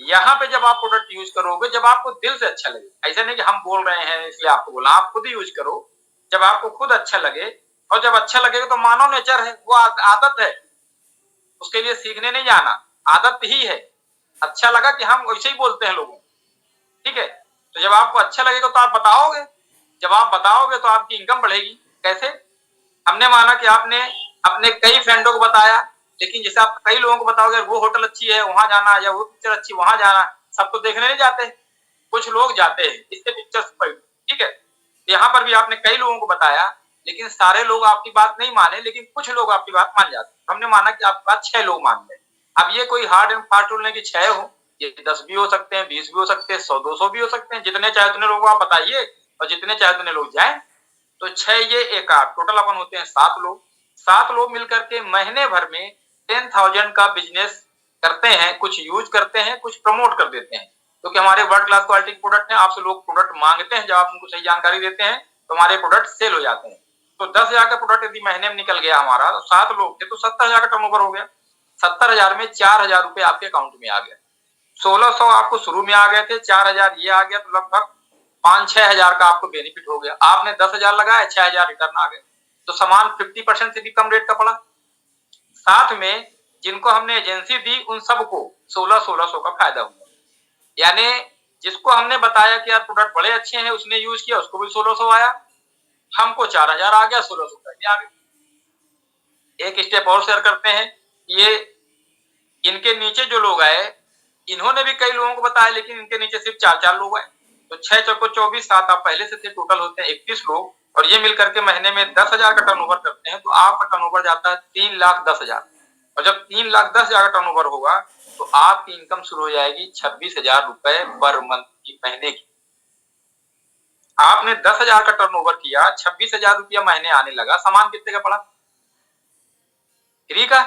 यहाँ पे जब आप प्रोडक्ट यूज करोगे, जब आपको दिल से अच्छा लगे, ऐसा नहीं कि हम बोल रहे हैं इसलिए आपको बोला, आप खुद यूज करो। जब आपको खुद अच्छा लगे, और जब अच्छा लगेगा तो मानव नेचर है, वो आदत है, उसके लिए सीखने नहीं जाना, आदत ही है। अच्छा लगा कि हम वैसे ही बोलते हैं लोगों, ठीक है। तो जब आपको अच्छा लगेगा तो आप बताओगे, जब आप बताओगे तो आपकी इनकम बढ़ेगी। कैसे? हमने माना कि आपने अपने कई फ्रेंडों को बताया, लेकिन जैसे आप कई लोगों को बताओगे वो होटल अच्छी है वहां जाना, या वो पिक्चर अच्छी वहां जाना, सब तो देखने नहीं जाते, कुछ लोग जाते हैं इससे पिक्चर्स पर, ठीक है। यहाँ पर भी आपने कई लोगों को बताया, लेकिन सारे लोग आपकी बात नहीं माने, लेकिन कुछ लोग आपकी बात मान जाते। हमने माना कि आपकी बात 6 लोग मान गए। अब ये कोई हार्ड एंड फास्ट रूल नहीं कि 6 हो, ये 10 भी हो सकते हैं, 20 भी हो सकते हैं, 100 200 भी हो सकते हैं, जितने चाहे उतने लोग आप बताइए, और जितने चाहे उतने लोग जाए। तो 6 ये 1 8, टोटल अपन होते हैं 7 लोग। 7 लोग मिलकर के महीने भर में 10,000 का बिजनेस करते हैं, कुछ यूज करते हैं, कुछ प्रमोट कर देते हैं, क्योंकि तो हमारे वर्ल्ड क्लास क्वालिटी के प्रोडक्ट हैं। आपसे लोग प्रोडक्ट मांगते हैं, जब आप उनको सही जानकारी देते हैं तो हमारे प्रोडक्ट सेल हो जाते हैं। तो 10,000 का प्रोडक्ट यदि महीने में निकल गया हमारा, तो 7 लोग थे तो 70,000 का टर्नओवर हो गया। 70,000 में 4,000 रुपए आपके अकाउंट में आ गया। 1600 आपको शुरू में आ गए थे, 4,000 ये आ गया, तो लगभग 5-6 हजार का आपको बेनिफिट हो गया। आपने 10,000 लगाया, 6,000 रिटर्न आ गए, तो सामान 50% से भी कम रेट का पड़ा। साथ में जिनको हमने एजेंसी दी उन सबको 1600 का फायदा हुआ। यानी जिसको हमने बताया कि यार प्रोडक्ट बड़े अच्छे हैं, उसने यूज किया, उसको भी 1600 आया, हमको 4,000 आ गया, 1600 आ गया। एक स्टेप और शेयर करते हैं। ये इनके नीचे जो लोग आए, इन्होंने भी कई लोगों को बताया, लेकिन इनके नीचे सिर्फ 4-4 लोग आए। तो 6 चौको 24, 7 आप पहले से थे, टोटल होते हैं 31 लोग, और ये मिलकर के महीने में 10,000 का टर्नओवर करते हैं। तो आपका टर्नओवर जाता है 3,10,000, और जब 3,10,000 का टर्नओवर होगा तो आपकी इनकम शुरू हो जाएगी 26,000 रुपए पर मंथ की, महीने की। आपने 10,000 का टर्नओवर किया, 26,000 रुपया महीने आने लगा, सामान कितने का पड़ा? फ्री का।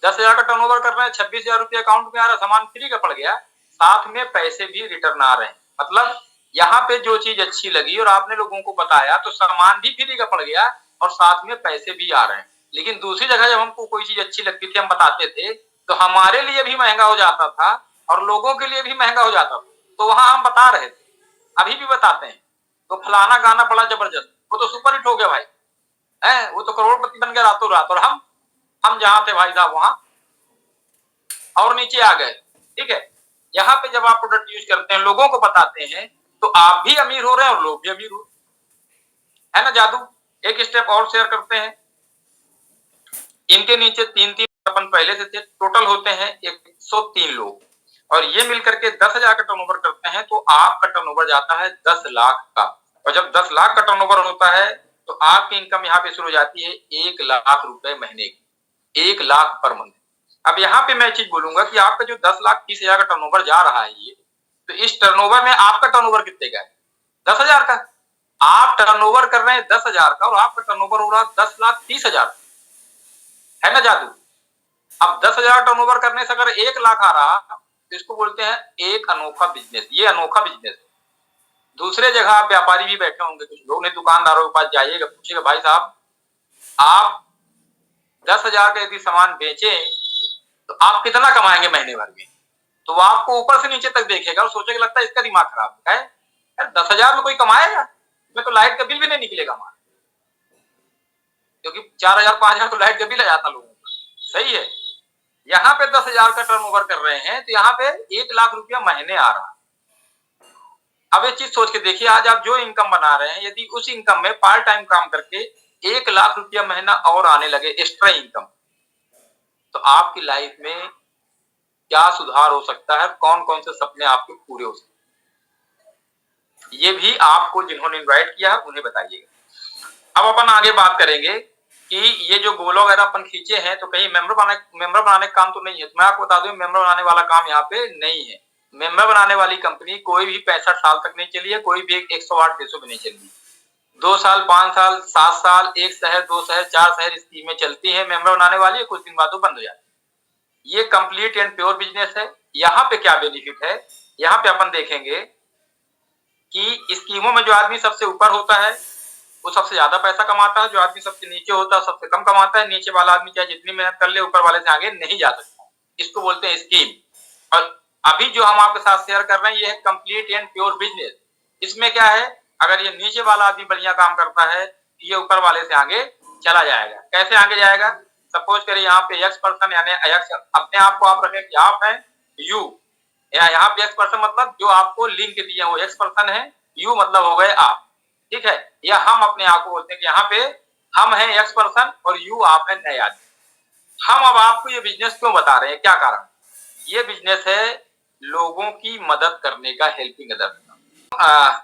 10,000 का टर्नओवर कर रहे हैं, 26,000 रुपया अकाउंट में आ रहा, सामान फ्री का पड़ गया, साथ में पैसे भी रिटर्न आ रहे हैं। मतलब यहाँ पे जो चीज अच्छी लगी और आपने लोगों को बताया तो सामान भी फ्री का पड़ गया और साथ में पैसे भी आ रहे हैं। लेकिन दूसरी जगह जब हमको कोई चीज अच्छी लगती थी, हम बताते थे, तो हमारे लिए भी महंगा हो जाता था और लोगों के लिए भी महंगा हो जाता था। तो वहां हम बता रहे थे, अभी भी बताते हैं, तो फलाना गाना बड़ा जबरदस्त, वो तो सुपर हिट हो गया भाई, है वो तो करोड़पति बन गया रातों रात, और हम जहां थे भाई साहब वहां और नीचे आ गए। ठीक है। यहाँ पे जब आप प्रोडक्ट यूज करते हैं, लोगों को बताते हैं, तो आप भी अमीर हो रहे हैं और लोग भी अमीर हो रहे हैं। है ना जादू? एक स्टेप और शेयर करते हैं। इनके नीचे 3-3 अपन पहले से थे, टोटल होते हैं 103 लोग, और ये मिलकर के 10,000 का टर्नओवर करते हैं। तो आपका टर्नओवर जाता है 10 लाख का, और जब 10 लाख का टर्नओवर होता है तो आपकी इनकम यहाँ पे शुरू हो जाती है 1 लाख रुपए महीने की, 1 लाख पर मंथ। अब यहाँ पे मैं चीज बोलूंगा कि आपका जो 10,30,000 का टर्नओवर जा रहा है ये, तो इस टर्नओवर में आपका टर्नओवर कितने का है? 10,000 का। आप टर्नओवर कर रहे हैं 10,000 का, और आपका टर्नओवर हो रहा है 10,30,000, है ना जादू? अब 10,000 टर्नओवर करने से अगर 1 लाख आ रहा, तो इसको बोलते हैं एक अनोखा बिजनेस। ये अनोखा बिजनेस है। दूसरे जगह आप व्यापारी भी बैठे होंगे, कुछ लोग, नहीं, दुकानदारों के पास जाइएगा, पूछिएगा भाई साहब आप 10,000 का यदि सामान बेचे तो आप कितना कमाएंगे महीने भर में? तो वो आपको ऊपर से नीचे तक देखेगा और सोचेगा लगता है इसका दिमाग खराब है, यार 10,000 में कोई कमाएगा? मैं तो लाइट का बिल भी नहीं निकलेगा हमारा, क्योंकि 4,000 5,000 तो लाइट का बिल आ जाता लोगों का। सही है। यहाँ पे 10,000 का टर्नओवर कर रहे हैं, तो यहाँ पे 1 लाख रुपया महीने आ रहा। अब एक चीज सोच के देखिए, आज आप जो इनकम बना रहे हैं, यदि उस इनकम में पार्ट टाइम काम करके 1 लाख रुपया महीना और आने लगे एक्स्ट्रा इनकम, तो आपकी लाइफ में क्या सुधार हो सकता है, कौन कौन से सपने आपके पूरे हो सकते हैं, ये भी आपको जिन्होंने इनवाइट किया है उन्हें बताइएगा। अब अपन आगे बात करेंगे कि ये जो गोल वगैरह अपन खींचे हैं, तो कहीं मेंबर बनाने का काम तो नहीं है। तो मैं आपको बता दूं, मेंबर बनाने वाला काम यहाँ पे नहीं है। मेंबर बनाने वाली कंपनी कोई भी 65 साल तक नहीं चली है, कोई भी 108 देशों में नहीं चली। 2 साल, 5 साल, 7 साल, 1 शहर, 2 शहर, 4 शहर स्कीमें चलती है, मेंबर बनाने वाली है, कुछ दिन बाद वो बंद हो जाती है। ये कंप्लीट एंड प्योर बिजनेस है। यहाँ पे क्या बेनिफिट है, यहाँ पे अपन देखेंगे कि स्कीमों में जो आदमी सबसे ऊपर होता है वो सबसे ज्यादा पैसा कमाता है, जो आदमी सबसे नीचे होता है सबसे कम कमाता है। नीचे वाला आदमी चाहे जितनी मेहनत कर ले, ऊपर वाले से आगे नहीं जा सकता। इसको बोलते हैं स्कीम। और अभी जो हम आपके साथ शेयर कर रहे हैं, ये है कंप्लीट एंड प्योर बिजनेस। इसमें क्या है, अगर ये नीचे वाला आदमी बढ़िया काम करता है, ये ऊपर वाले से आगे चला जाएगा। कैसे आगे जाएगा, सपोज करिए यहाँ पे एक्स पर्सन यानी एक्स, अपने आप को आप रखें आप है यू, यहाँ पे एक्स पर्सन मतलब जो आपको लिंक दिए हो एक्स पर्सन है, यू मतलब हो गए आप, ठीक है। या हम अपने आप को बोलते हैं कि यहाँ पे हम हैं एक्स पर्सन और यू आप है नए आदमी। हम अब आपको ये बिजनेस क्यों बता रहे हैं, क्या कारण, ये बिजनेस है लोगों की मदद करने का, हेल्पिंग अदर।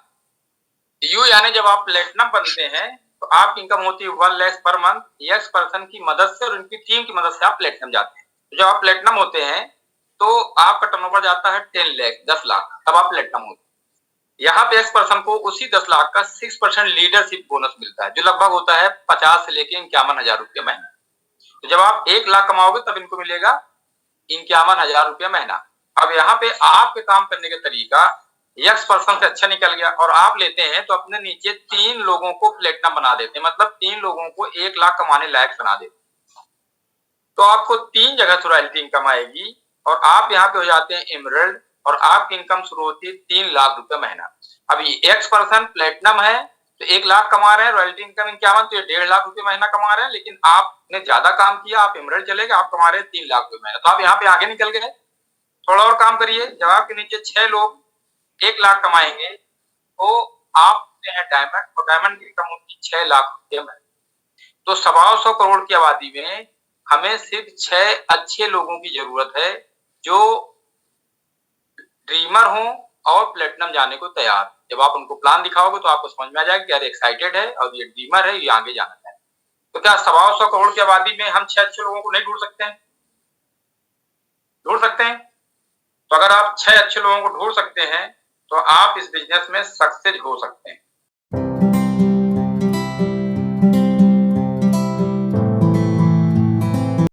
यू यानी जब आप प्लेटिनम बनते हैं तो आपकी इनकम होती है 1 lakh per month, x person की मदद से और उनकी टीम की मदद से आप प्लेटिनम जाते हैं। तो जब आप प्लेटिनम होते हैं तो आपका टर्नओवर जाता है 10 लाख, 10 लाख, तब आप प्लेटिनम होते हैं। यहाँ पे एक्स पर्सन को उसी 10 लाख का 6% लीडरशिप बोनस मिलता है, जो लगभग होता है 50 से लेके 51,000 रुपया महीना। तो जब आप 1 लाख कमाओगे तब इनको मिलेगा 51,000 रुपया महीना। अब यहाँ पे आपके काम करने का तरीका एक्स पर्सन से अच्छा निकल गया और आप लेते हैं तो अपने नीचे 3 लोगों को प्लेटिनम बना देते हैं, मतलब 3 लोगों को 1 लाख कमाने लायक बना देते हैं। तो आपको 3 जगह से रॉयल्टी इनकम आएगी और आप यहाँ पे हो जाते हैं एमरल्ड और आपकी इनकम शुरू होती है 3 लाख रुपए महीना। अभी एक्स पर्सन प्लेटिनम है तो 1 लाख कमा रहे हैं, रॉयल्टी इनकम 51, तो ये 1.5 लाख रुपए महीना कमा रहे हैं। लेकिन आपने ज्यादा काम किया, आप एमरल्ड चले गए, आप कमा रहे हैं 3 लाख रुपए महीना, तो आप यहाँ पे आगे निकल गए। थोड़ा और काम करिए, जब आपके नीचे 6 लोग 1 लाख कमाएंगे तो आप हैं डायमंड, तो डायमंड की इनकम होती है 6 लाख रुपए में। तो 125 करोड़ की आबादी में हमें सिर्फ 6 अच्छे लोगों की जरूरत है जो ड्रीमर हो और प्लेटिनम जाने को तैयार। जब आप उनको प्लान दिखाओगे तो आपको समझ में आ जाएगा कि यार एक्साइटेड है और ये ड्रीमर है, ये आगे जाना है। तो क्या 125 करोड़ की आबादी में हम 6 अच्छे लोगों को नहीं ढूंढ सकते हैं, ढूंढ सकते हैं। तो अगर आप 6 अच्छे लोगों को ढूंढ सकते हैं तो आप इस बिजनेस में सक्सेस हो सकते हैं।